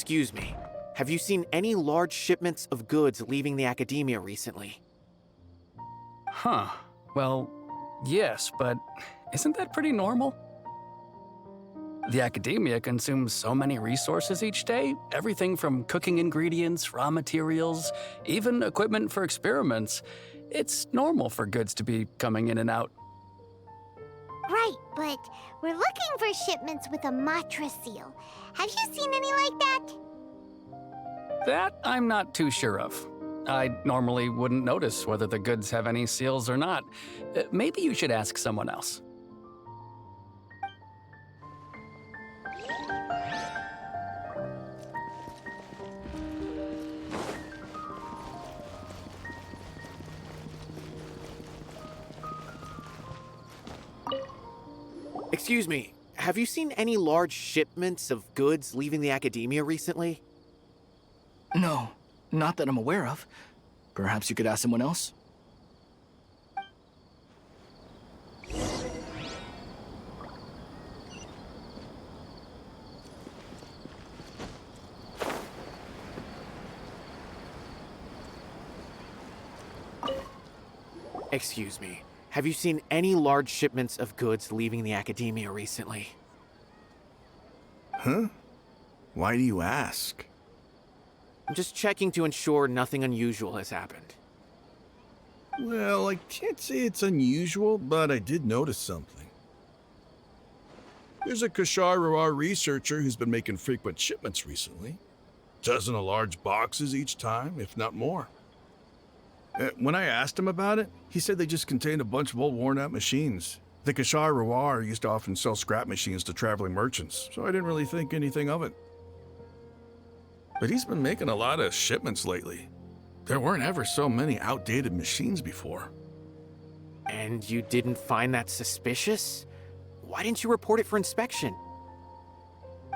A: Excuse me, have you seen any large shipments of goods leaving the academia recently?
L: Huh. Well, yes, but isn't that pretty normal? The academia consumes so many resources each day, everything from cooking ingredients, raw materials, even equipment for experiments. It's normal for goods to be coming in and out.
G: Right, but we're looking for shipments with a Matra seal. Have you seen any like that?
L: That I'm not too sure of. I normally wouldn't notice whether the goods have any seals or not. Maybe you should ask someone else.
A: Excuse me, have you seen any large shipments of goods leaving the academia recently?
M: No, not that I'm aware of. Perhaps you could ask someone else?
A: Excuse me, have you seen any large shipments of goods leaving the academia recently?
N: Huh? Why do you ask?
A: I'm just checking to ensure nothing unusual has happened.
N: Well, I can't say it's unusual, but I did notice something. There's a Kashar researcher who's been making frequent shipments recently. Dozen of large boxes each time, if not more. When I asked him about it, he said they just contained a bunch of old worn-out machines. The Kashar used to often sell scrap machines to traveling merchants, so I didn't really think anything of it. But he's been making a lot of shipments lately. There weren't ever so many outdated machines before.
A: And you didn't find that suspicious? Why didn't you report it for inspection?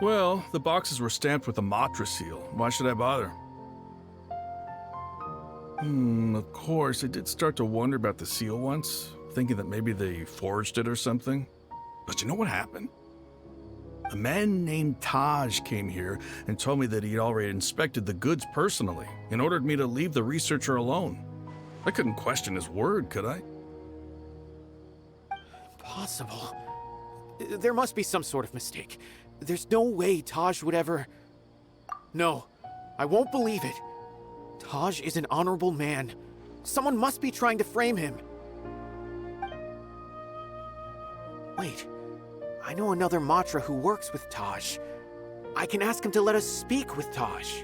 K: Well, the boxes were stamped with a Matra seal. Why should I bother? Of course, I did start to wonder about the seal once, thinking that maybe they forged it or something. But you know what happened? A man named Taj came here and told me that he'd already inspected the goods personally and ordered me to leave the researcher alone. I couldn't question his word, could I?
A: Impossible. There must be some sort of mistake. There's no way Taj would ever... No, I won't believe it. Taj is an honorable man. Someone must be trying to frame him. Wait, I know another Matra who works with Taj. I can ask him to let us speak with Taj.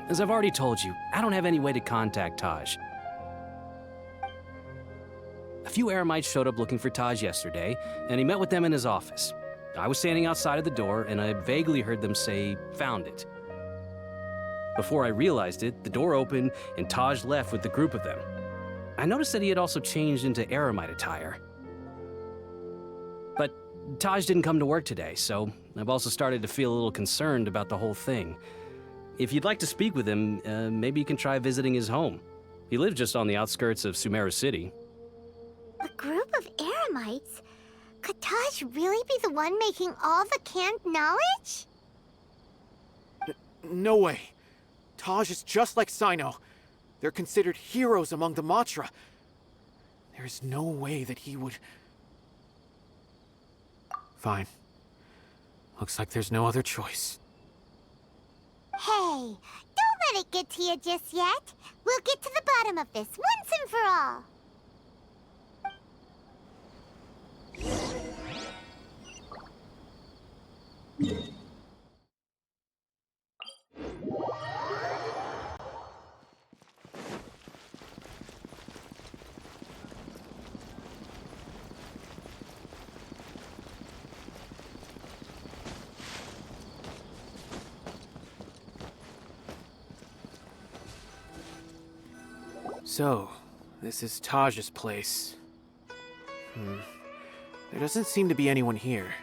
L: As I've already told you, I don't have any way to contact Taj. A few Eremites showed up looking for Taj yesterday, and he met with them in his office. I was standing outside of the door, and I vaguely heard them say, "Found it." Before I realized it, the door opened, and Taj left with the group of them. I noticed that he had also changed into Eremite attire. But Taj didn't come to work today, so I've also started to feel a little concerned about the whole thing. If you'd like to speak with him, maybe you can try visiting his home. He lives just on the outskirts of Sumeru City.
G: A group of Eremites? Could Taj really be the one making all the canned knowledge?
A: No way. Taj is just like Cyno. They're considered heroes among the Matra. There's no way that he would... Fine. Looks like there's no other choice.
G: Hey, don't let it get to you just yet. We'll get to the bottom of this once and for all.
A: So, this is Taj's place. There doesn't seem to be anyone here.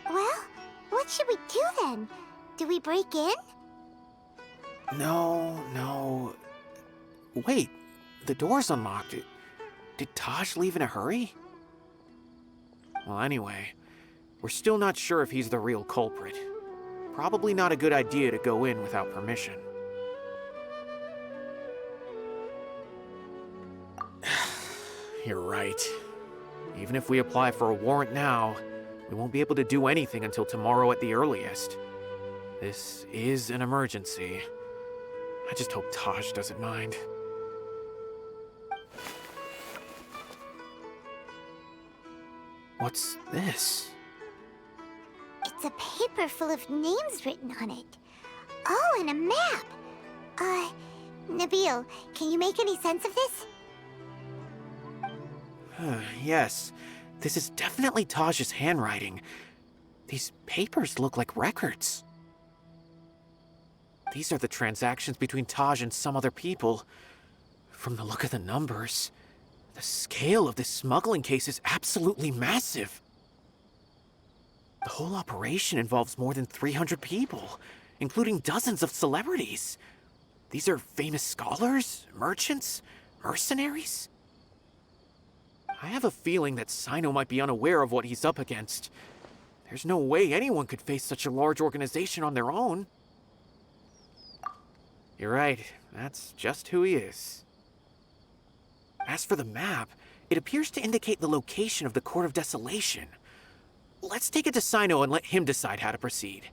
G: Well, what should we do then? Do we break in?
A: No. Wait, the door's unlocked. Did Taj leave in a hurry? Well, anyway, we're still not sure if he's the real culprit. Probably not a good idea to go in without permission. You're right. Even if we apply for a warrant now, we won't be able to do anything until tomorrow at the earliest. This is an emergency. I just hope Taj doesn't mind. What's this?
G: It's a paper full of names written on it. Oh, and a map. Nabil, can you make any sense of this?
A: Yes, this is definitely Taj's handwriting. These papers look like records. These are the transactions between Taj and some other people. From the look of the numbers, the scale of this smuggling case is absolutely massive. The whole operation involves more than 300 people, including dozens of celebrities. These are famous scholars, merchants, mercenaries. I have a feeling that Cyno might be unaware of what he's up against. There's no way anyone could face such a large organization on their own. You're right, that's just who he is. As for the map, it appears to indicate the location of the Court of Desolation. Let's take it to Cyno and let him decide how to proceed.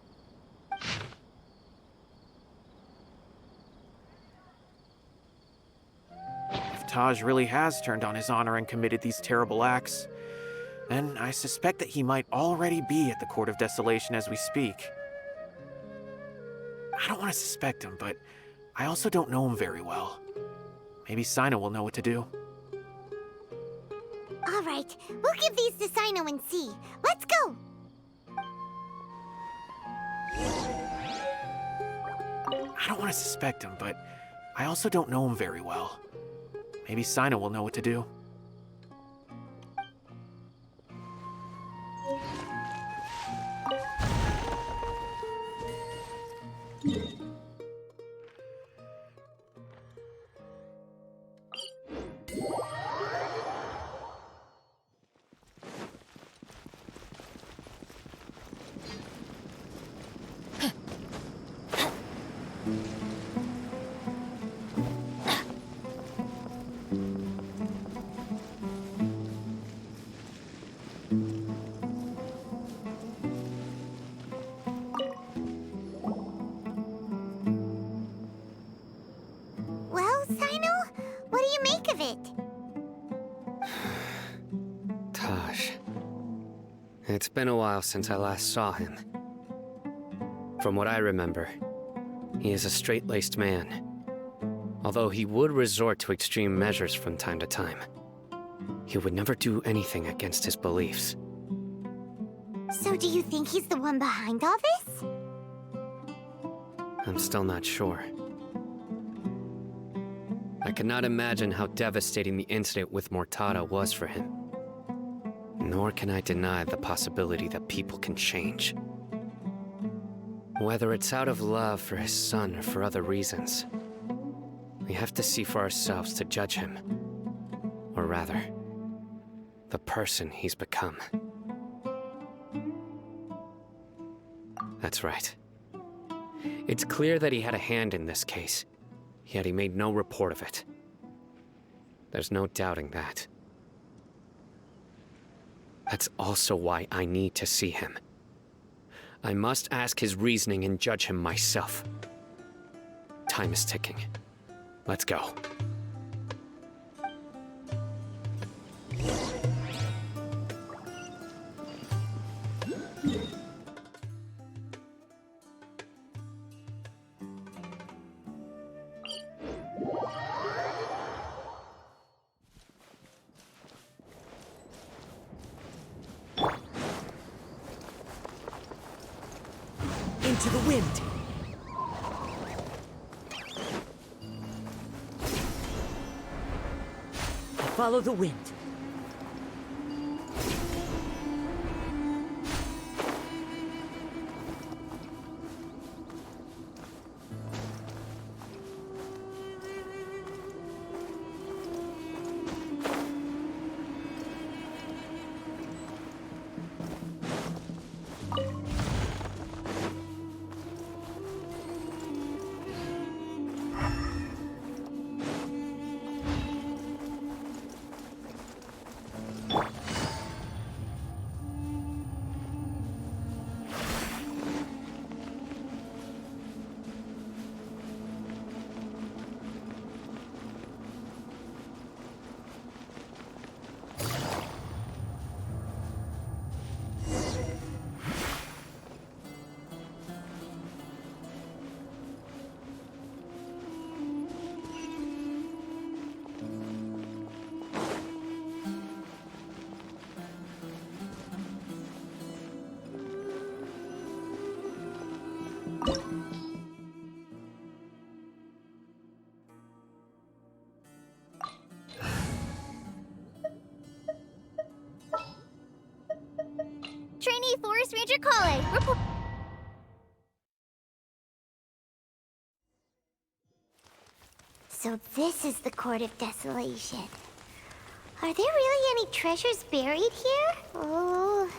A: If Taj really has turned on his honor and committed these terrible acts, then I suspect that he might already be at the Court of Desolation as we speak. I don't want to suspect him, but I also don't know him very well. Maybe Cyno will know what to do.
G: All right, we'll give these to Cyno and see. Let's go!
A: I don't want to suspect him, but I also don't know him very well. Maybe Cyno will know what to do.
G: Well, Cyno, what do you make of it?
C: Taj. It's been a while since I last saw him. From what I remember, he is a straight-laced man. Although he would resort to extreme measures from time to time, he would never do anything against his beliefs.
G: So do you think he's the one behind all this?
C: I'm still not sure. I cannot imagine how devastating the incident with Mortada was for him. Nor can I deny the possibility that people can change. Whether it's out of love for his son or for other reasons, we have to see for ourselves to judge him. Or rather, the person he's become. That's right. It's clear that he had a hand in this case, yet he made no report of it. There's no doubting that. That's also why I need to see him. I must ask his reasoning and judge him myself. Time is ticking. Let's go.
F: Into the wind! Follow the wind.
G: Trainee Forest Ranger Kale, report. So this is the Court of Desolation. Are there really any treasures buried here? Oh,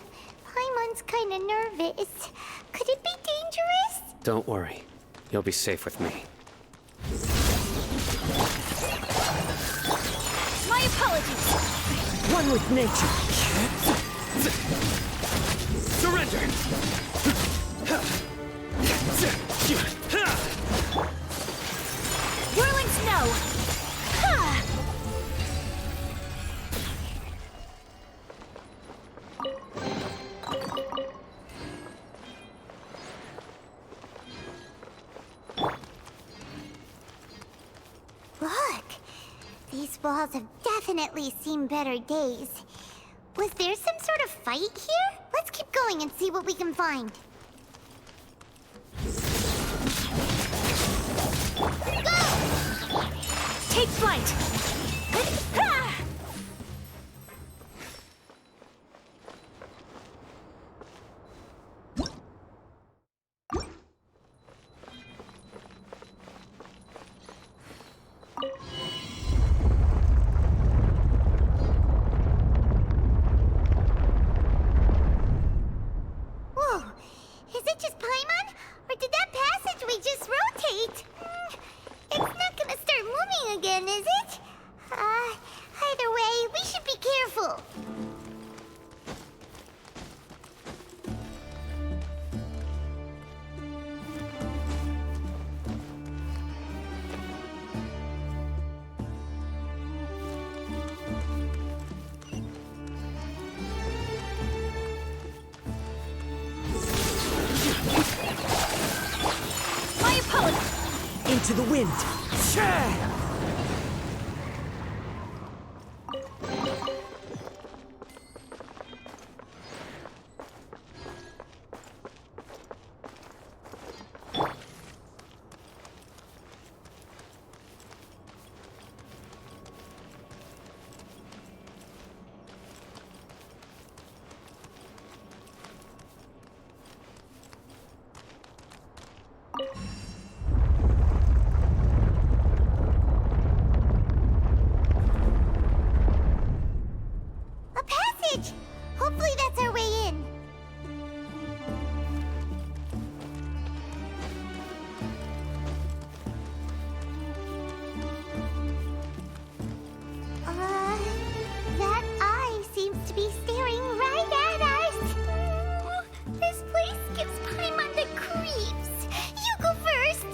G: Paimon's kinda nervous. Could it be dangerous?
C: Don't worry. You'll be safe with me.
H: My apologies.
F: One with nature. Surrender!
H: Whirling snow.
G: Look! These walls have definitely seen better days. Was there some sort of fight here? Let's keep going and see what we can find. Go!
H: Take flight.
G: Whoa! Is it just Paimon? Or did that passageway just rotate? It's not gonna start moving again, is it? Either way, we should be careful.
H: My apologies.
F: Into the wind.
G: A passage! Hopefully that's our way in. That eye seems to be staring right at us. This place gives Paimon the creeps. You go first.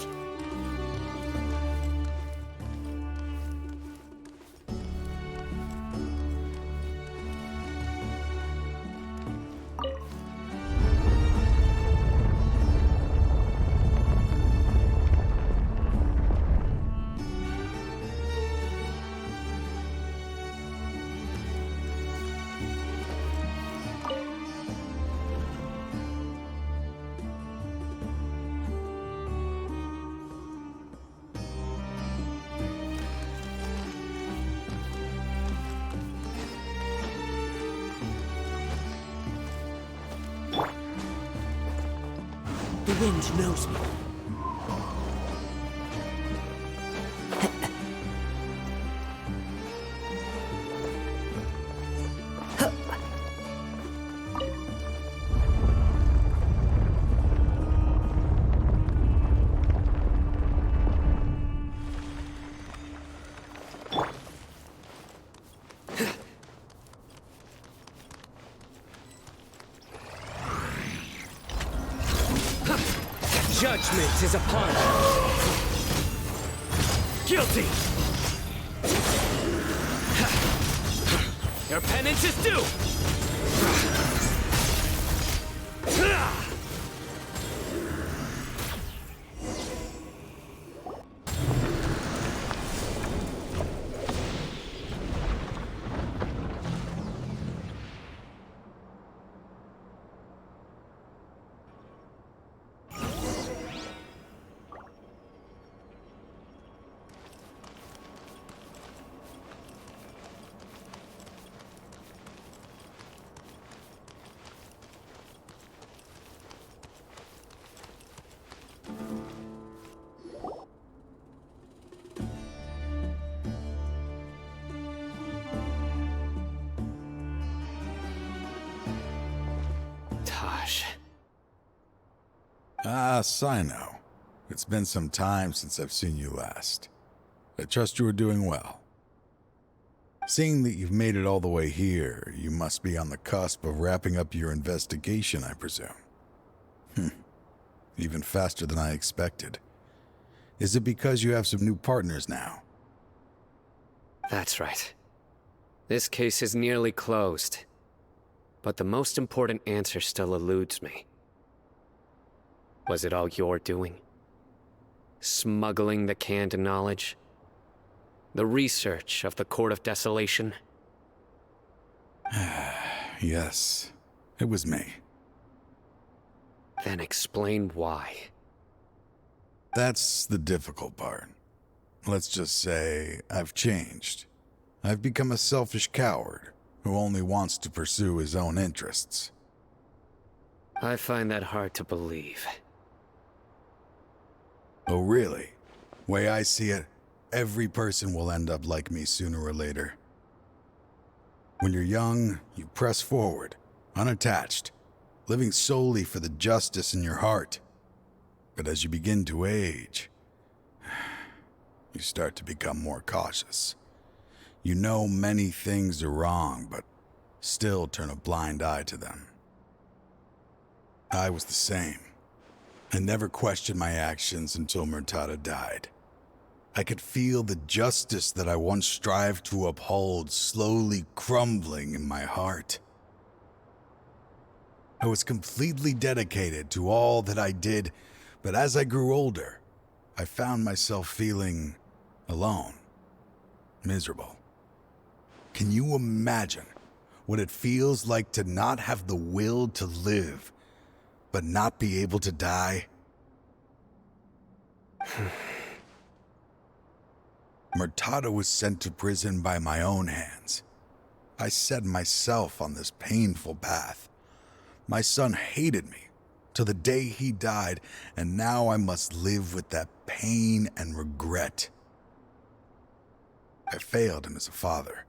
F: The wind knows me. Judgment is upon us. Guilty. Your penance is due.
C: gosh.
N: Ah, Cyno. It's been some time since I've seen you last. I trust you are doing well. Seeing that you've made it all the way here, you must be on the cusp of wrapping up your investigation, I presume. Even faster than I expected. Is it because you have some new partners now?
C: That's right. This case is nearly closed. But the most important answer still eludes me. Was it all your doing? Smuggling the canned knowledge? The research of the Court of Desolation?
N: Yes, it was me.
C: Then explain why.
N: That's the difficult part. Let's just say I've changed. I've become a selfish coward who only wants to pursue his own interests.
C: I find that hard to believe.
N: Oh, really? Way I see it, every person will end up like me sooner or later. When you're young, you press forward, unattached, living solely for the justice in your heart. But as you begin to age, you start to become more cautious. You know many things are wrong, but still turn a blind eye to them. I was the same. I never questioned my actions until Murtada died. I could feel the justice that I once strived to uphold slowly crumbling in my heart. I was completely dedicated to all that I did, but as I grew older, I found myself feeling alone, miserable. Can you imagine what it feels like to not have the will to live, but not be able to die? Murtada was sent to prison by my own hands. I set myself on this painful path. My son hated me till the day he died, and now I must live with that pain and regret. I failed him as a father.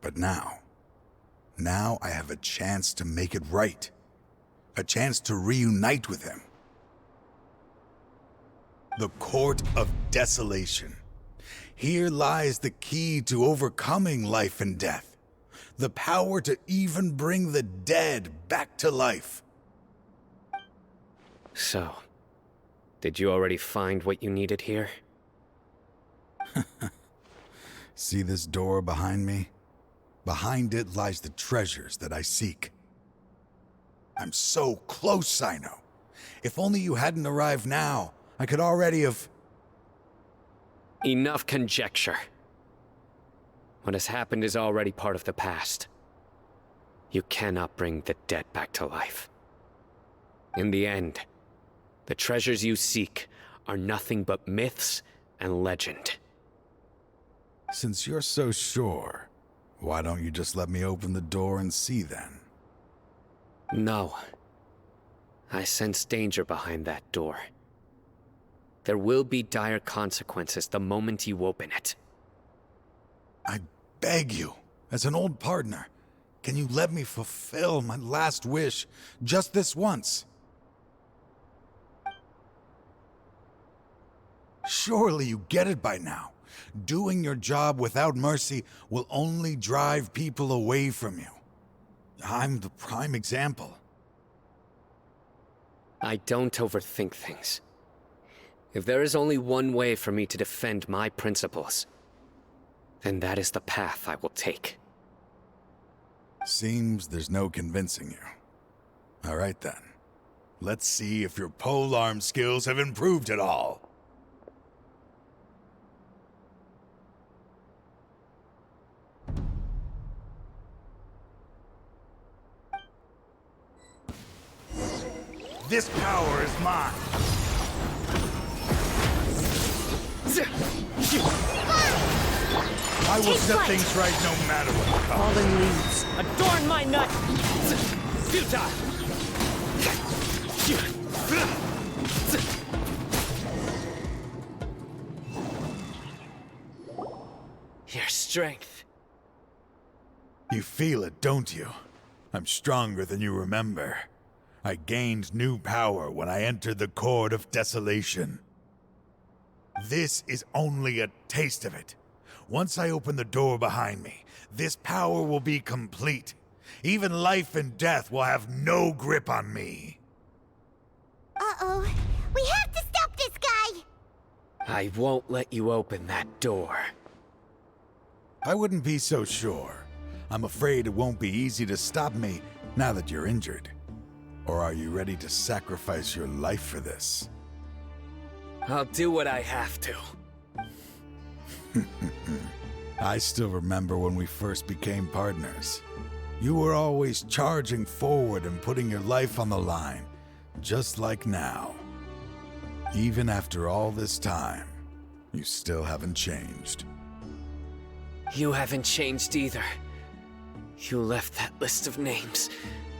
N: But now I have a chance to make it right. A chance to reunite with him. The Court of Desolation. Here lies the key to overcoming life and death. The power to even bring the dead back to life.
C: So, did you already find what you needed here?
N: See this door behind me? Behind it lies the treasures that I seek. I'm so close, Cyno. If only you hadn't arrived now, I could already have...
C: Enough conjecture. What has happened is already part of the past. You cannot bring the dead back to life. In the end, the treasures you seek are nothing but myths and legend.
N: Since you're so sure, why don't you just let me open the door and see then?
C: No. I sense danger behind that door. There will be dire consequences the moment you open it.
N: I beg you, as an old partner, can you let me fulfill my last wish just this once? Surely you get it by now. Doing your job without mercy will only drive people away from you. I'm the prime example.
C: I don't overthink things. If there is only one way for me to defend my principles, then that is the path I will take.
N: Seems there's no convincing you. All right then. Let's see if your polearm skills have improved at all. This power is mine. I will set things right no matter what comes.
E: Fallen leaves, adorn my nut! Futile!
C: Your strength.
N: You feel it, don't you? I'm stronger than you remember.
O: I gained new power when I entered the Court of Desolation. This is only a taste of it. Once I open the door behind me, this power will be complete. Even life and death will have no grip on me.
G: Uh-oh. We have to stop this guy!
C: I won't let you open that door.
O: I wouldn't be so sure. I'm afraid it won't be easy to stop me now that you're injured. Or are you ready to sacrifice your life for this?
C: I'll do what I have to.
O: I still remember when we first became partners. You were always charging forward and putting your life on the line, just like now. Even after all this time, you still haven't changed.
C: You haven't changed either. You left that list of names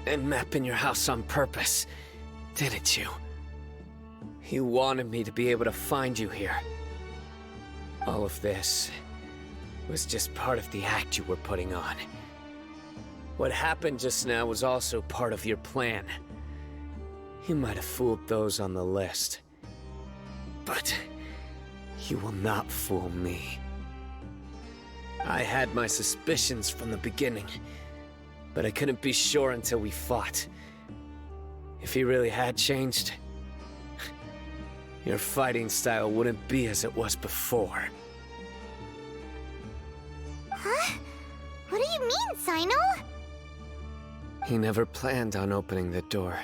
C: and map in your house on purpose, didn't you? You wanted me to be able to find you here. All of this was just part of the act you were putting on. What happened just now was also part of your plan. You might have fooled those on the list, but you will not fool me. I had my suspicions from the beginning, but I couldn't be sure until we fought. If he really had changed, your fighting style wouldn't be as it was before.
G: Huh? What do you mean, Cyno?
C: He never planned on opening the door.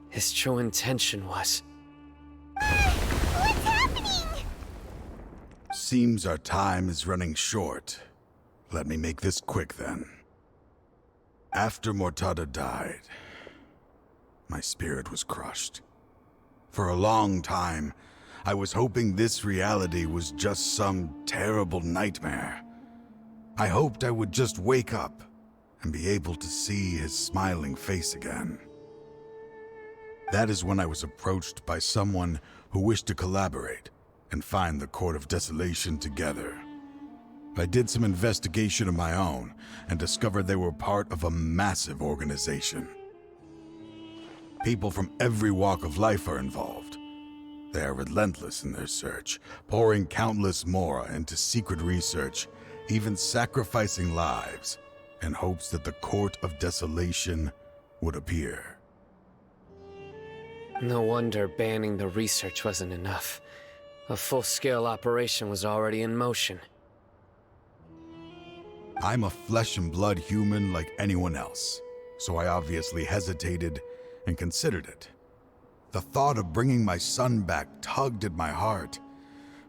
C: His true intention was...
G: What's happening?
O: Seems our time is running short. Let me make this quick then. After Mortada died, my spirit was crushed. For a long time, I was hoping this reality was just some terrible nightmare. I hoped I would just wake up and be able to see his smiling face again. That is when I was approached by someone who wished to collaborate and find the Court of Desolation together. I did some investigation of my own and discovered they were part of a massive organization. People from every walk of life are involved. They are relentless in their search, pouring countless mora into secret research, even sacrificing lives in hopes that the Court of Desolation would appear.
C: No wonder banning the research wasn't enough. A full-scale operation was already in motion.
O: I'm a flesh and blood human like anyone else, so I obviously hesitated and considered it. The thought of bringing my son back tugged at my heart,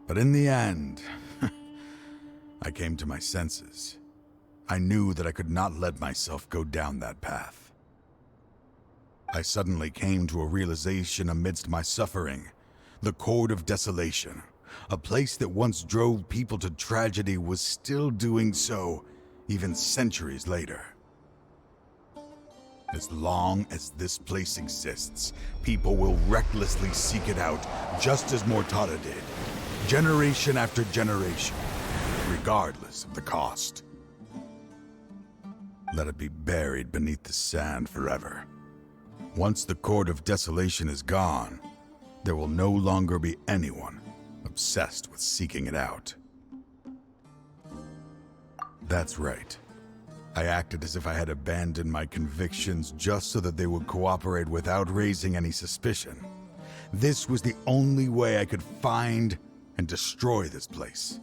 O: but in the end, I came to my senses. I knew that I could not let myself go down that path. I suddenly came to a realization amidst my suffering. The Court of Desolation, a place that once drove people to tragedy, was still doing so, even centuries later. As long as this place exists, people will recklessly seek it out, just as Mortada did, generation after generation, regardless of the cost. Let it be buried beneath the sand forever. Once the Court of Desolation is gone, there will no longer be anyone obsessed with seeking it out. That's right. I acted as if I had abandoned my convictions just so that they would cooperate without raising any suspicion. This was the only way I could find and destroy this place.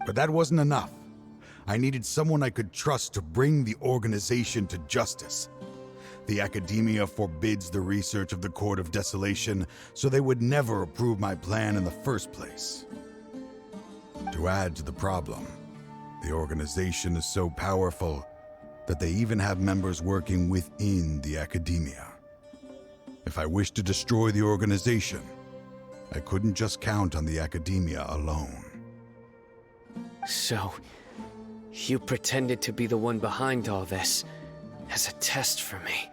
O: But that wasn't enough. I needed someone I could trust to bring the organization to justice. The Academia forbids the research of the Court of Desolation, so they would never approve my plan in the first place. To add to the problem, the organization is so powerful that they even have members working within the Academia. If I wished to destroy the organization, I couldn't just count on the Academia alone.
C: So, you pretended to be the one behind all this, as a test for me.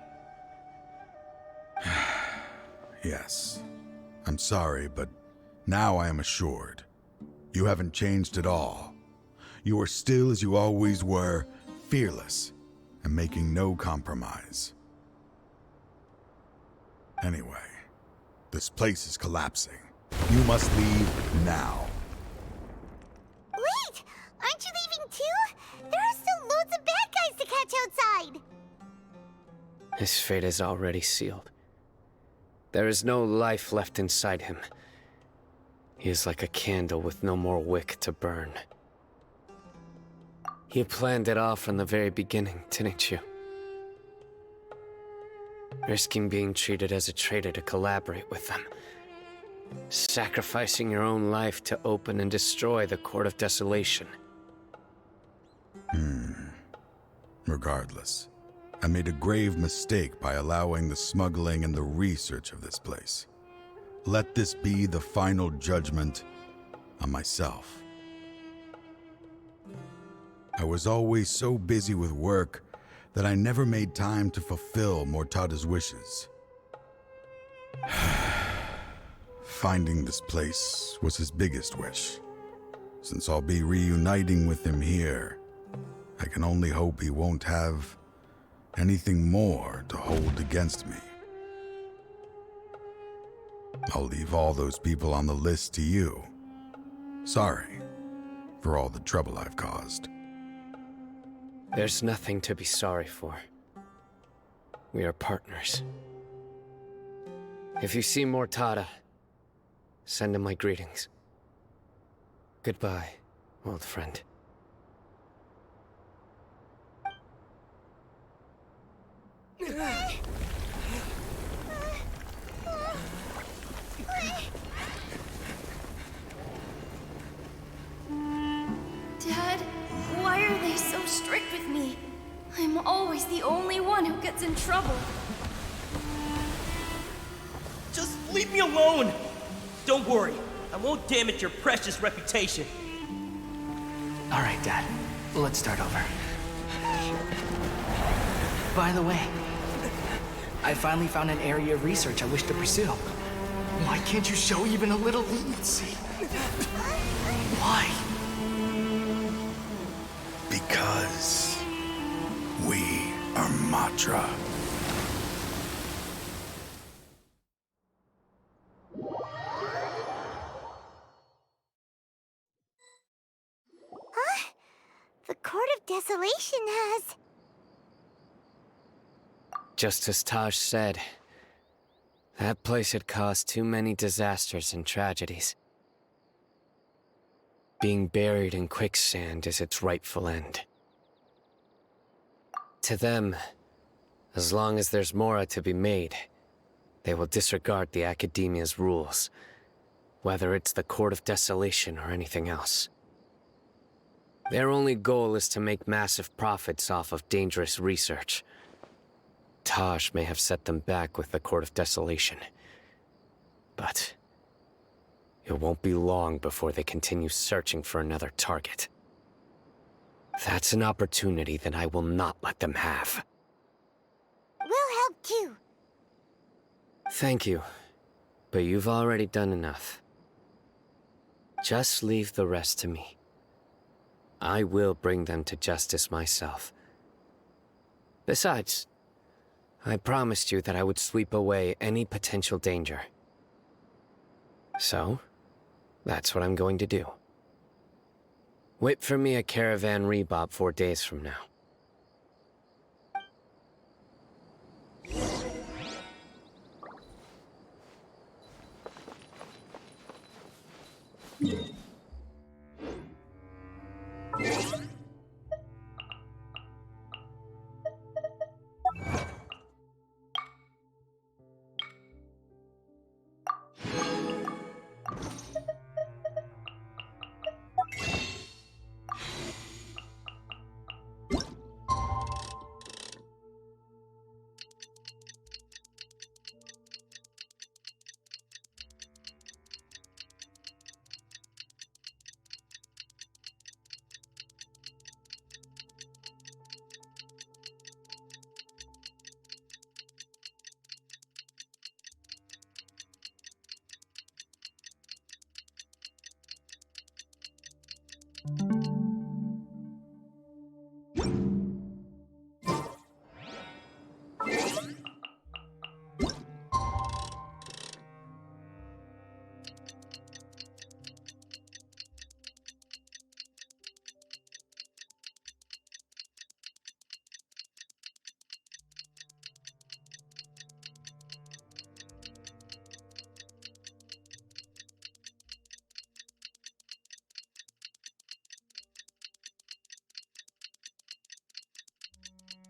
O: Yes. I'm sorry, but now I am assured. You haven't changed at all. You are still as you always were, fearless, and making no compromise. Anyway, this place is collapsing. You must leave now.
G: Wait! Aren't you leaving too? There are still loads of bad guys to catch outside!
C: His fate is already sealed. There is no life left inside him. He is like a candle with no more wick to burn. You planned it all from the very beginning, didn't you? Risking being treated as a traitor to collaborate with them. Sacrificing your own life to open and destroy the Court of Desolation.
O: Regardless, I made a grave mistake by allowing the smuggling and the research of this place. Let this be the final judgment on myself. I was always so busy with work that I never made time to fulfill Mortada's wishes. Finding this place was his biggest wish. Since I'll be reuniting with him here, I can only hope he won't have anything more to hold against me. I'll leave all those people on the list to you. Sorry for all the trouble I've caused.
C: There's nothing to be sorry for. We are partners. If you see Mortada, send him my greetings. Goodbye, old friend.
H: Dad, why are they so strict with me? I'm always the only one who gets in trouble.
P: Just leave me alone! Don't worry, I won't damage your precious reputation.
M: All right, Dad. Let's start over. By the way, I finally found an area of research I wish to pursue. Why can't you show even a little leniency? Why?
O: Because we are Matra.
G: Huh? The Court of Desolation has...
C: Just as Taj said, that place had caused too many disasters and tragedies. Being buried in quicksand is its rightful end. To them, as long as there's more to be made, they will disregard the Academia's rules, whether it's the Court of Desolation or anything else. Their only goal is to make massive profits off of dangerous research. Taj may have set them back with the Court of Desolation, but it won't be long before they continue searching for another target. That's an opportunity that I will not let them have.
G: We'll help too.
C: Thank you, but you've already done enough. Just leave the rest to me. I will bring them to justice myself. Besides, I promised you that I would sweep away any potential danger. So, that's what I'm going to do. Wait for me at Caravan Ribat 4 days from now.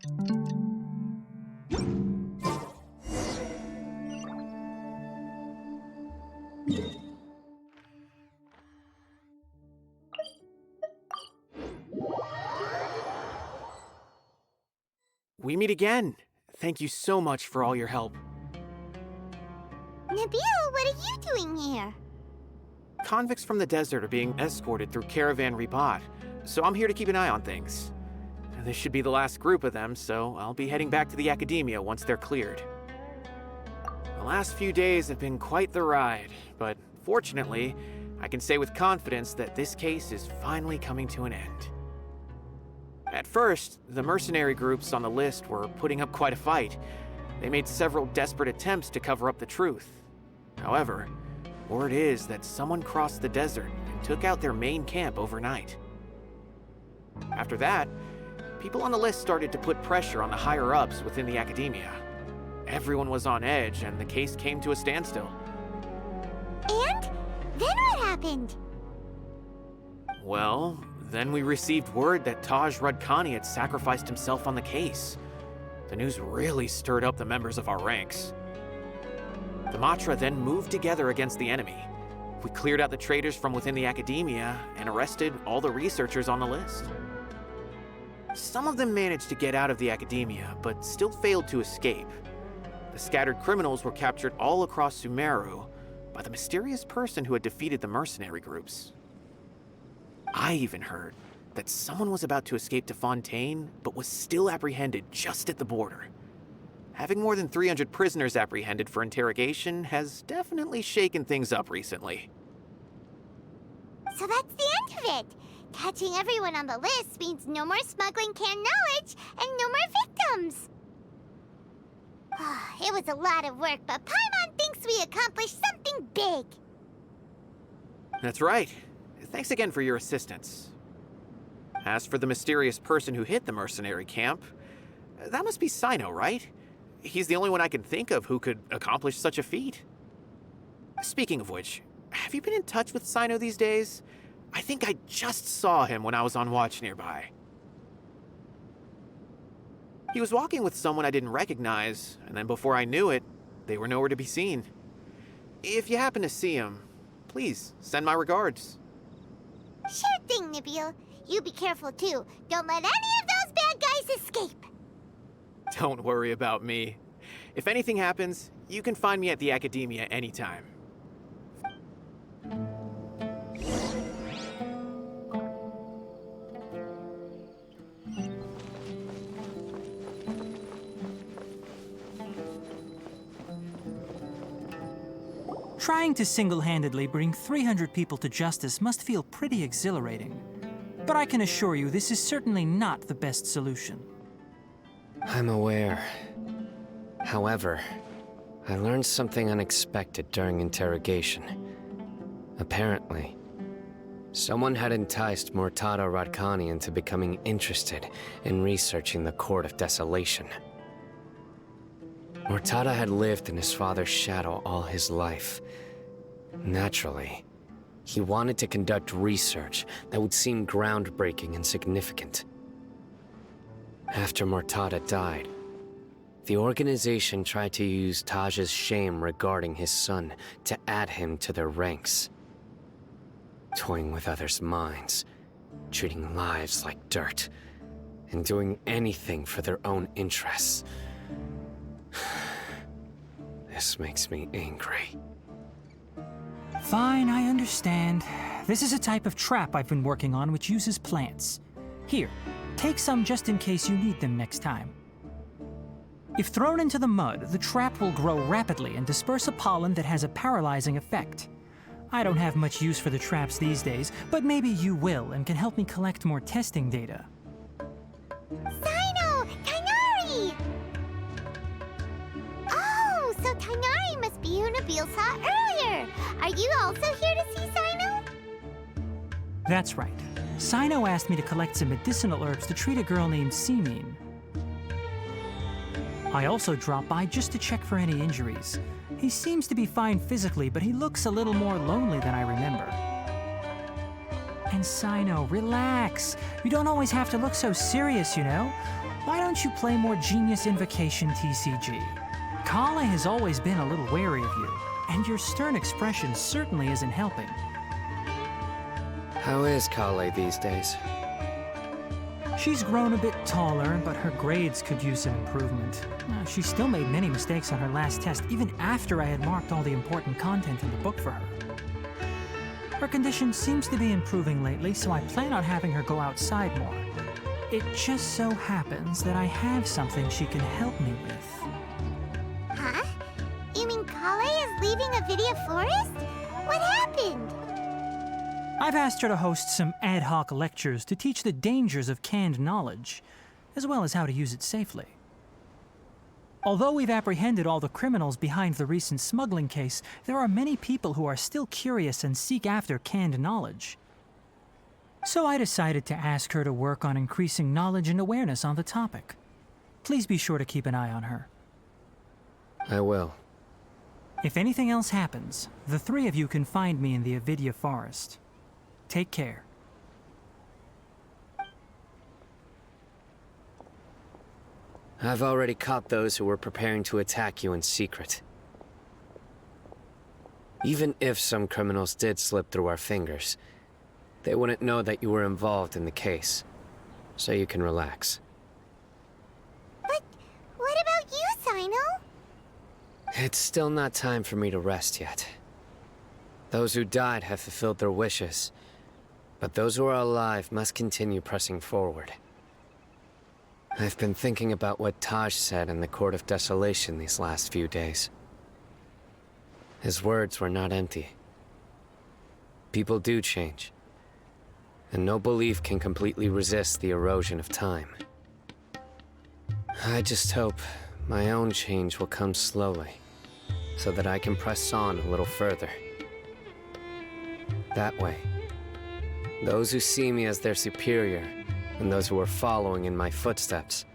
A: We meet again. Thank you so much for all your help.
G: Nabil, what are you doing here?
A: Convicts from the desert are being escorted through Caravan Ribat, so I'm here to keep an eye on things. This should be the last group of them, so I'll be heading back to the Academia once they're cleared. The last few days have been quite the ride, but fortunately, I can say with confidence that this case is finally coming to an end. At first, the mercenary groups on the list were putting up quite a fight. They made several desperate attempts to cover up the truth. However, word is that someone crossed the desert and took out their main camp overnight. After that, people on the list started to put pressure on the higher-ups within the Academia. Everyone was on edge, and the case came to a standstill.
G: And? Then what happened?
A: Well, then we received word that Taj Radkani had sacrificed himself on the case. The news really stirred up the members of our ranks. The Matra then moved together against the enemy. We cleared out the traitors from within the Academia and arrested all the researchers on the list. Some of them managed to get out of the Academia, but still failed to escape. The scattered criminals were captured all across Sumeru by the mysterious person who had defeated the mercenary groups. I even heard that someone was about to escape to Fontaine, but was still apprehended just at the border. Having more than 300 prisoners apprehended for interrogation has definitely shaken things up recently.
G: So that's the end of it. Catching everyone on the list means no more smuggling canned knowledge and no more victims. It was a lot of work, but Paimon thinks we accomplished something big.
A: That's right. Thanks again for your assistance. As for the mysterious person who hit the mercenary camp, that must be Cyno, right? He's the only one I can think of who could accomplish such a feat. Speaking of which, have you been in touch with Cyno these days? I think I just saw him when I was on watch nearby. He was walking with someone I didn't recognize, and then before I knew it, they were nowhere to be seen. If you happen to see him, please send my regards.
G: Sure thing, Nabil. You be careful too. Don't let any of those bad guys escape.
A: Don't worry about me. If anything happens, you can find me at the Academia anytime.
Q: Trying to single-handedly bring 300 people to justice must feel pretty exhilarating. But I can assure you this is certainly not the best solution.
C: I'm aware. However, I learned something unexpected during interrogation. Apparently, someone had enticed Murtada Radkani into becoming interested in researching the Court of Desolation. Murtada had lived in his father's shadow all his life. Naturally, he wanted to conduct research that would seem groundbreaking and significant. After Murtada died, the organization tried to use Taj's shame regarding his son to add him to their ranks. Toying with others' minds, treating lives like dirt, and doing anything for their own interests. This makes me angry.
Q: Fine, I understand. This is a type of trap I've been working on which uses plants. Here, take some just in case you need them next time. If thrown into the mud, the trap will grow rapidly and disperse a pollen that has a paralyzing effect. I don't have much use for the traps these days, but maybe you will and can help me collect more testing data.
G: Cyno! Tighnari! Oh, so Tighnari must be who Nabil saw earlier. Are you also here to see Cyno?
Q: That's right. Cyno asked me to collect some medicinal herbs to treat a girl named Simin. I also dropped by just to check for any injuries. He seems to be fine physically, but he looks a little more lonely than I remember. And Cyno, relax. You don't always have to look so serious, you know? Why don't you play more Genius Invocation TCG? Kale has always been a little wary of you, and your stern expression certainly isn't helping.
C: How is Kale these days?
Q: She's grown a bit taller, but her grades could use some improvement. She still made many mistakes on her last test, even after I had marked all the important content in the book for her. Her condition seems to be improving lately, so I plan on having her go outside more. It just so happens that I have something she can help me with.
G: Huh? You mean Kale is leaving Avidia Forest? What happened?
Q: I've asked her to host some ad hoc lectures to teach the dangers of canned knowledge, as well as how to use it safely. Although we've apprehended all the criminals behind the recent smuggling case, there are many people who are still curious and seek after canned knowledge. So I decided to ask her to work on increasing knowledge and awareness on the topic. Please be sure to keep an eye on her.
C: I will.
Q: If anything else happens, the three of you can find me in the Avidia Forest. Take care.
C: I've already caught those who were preparing to attack you in secret. Even if some criminals did slip through our fingers, they wouldn't know that you were involved in the case, so you can relax.
G: But what about you, Cyno?
C: It's still not time for me to rest yet. Those who died have fulfilled their wishes, but those who are alive must continue pressing forward. I've been thinking about what Taj said in the Court of Desolation these last few days. His words were not empty. People do change, and no belief can completely resist the erosion of time. I just hope my own change will come slowly, so that I can press on a little further. That way, those who see me as their superior, and those who are following in my footsteps,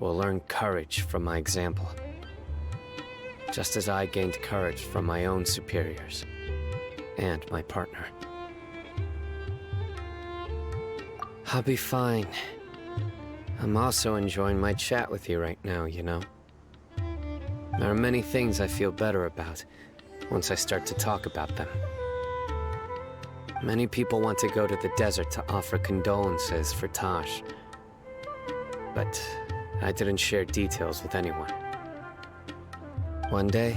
C: will learn courage from my example. Just as I gained courage from my own superiors, and my partner. I'll be fine. I'm also enjoying my chat with you right now, you know. There are many things I feel better about once I start to talk about them. Many people want to go to the desert to offer condolences for Taj. But I didn't share details with anyone. One day,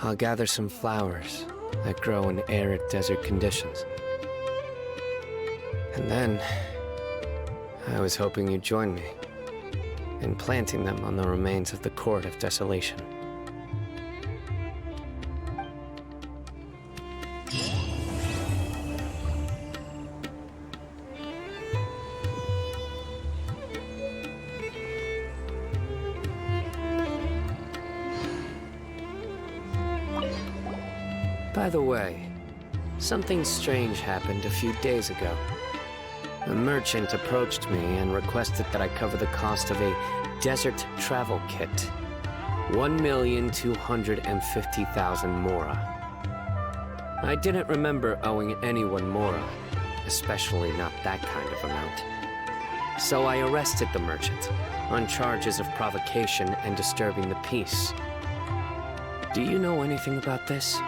C: I'll gather some flowers that grow in arid desert conditions. And then, I was hoping you'd join me in planting them on the remains of the Court of Desolation. By the way, something strange happened a few days ago. A merchant approached me and requested that I cover the cost of a desert travel kit. 1,250,000 mora. I didn't remember owing anyone mora, especially not that kind of amount. So I arrested the merchant on charges of provocation and disturbing the peace. Do you know anything about this?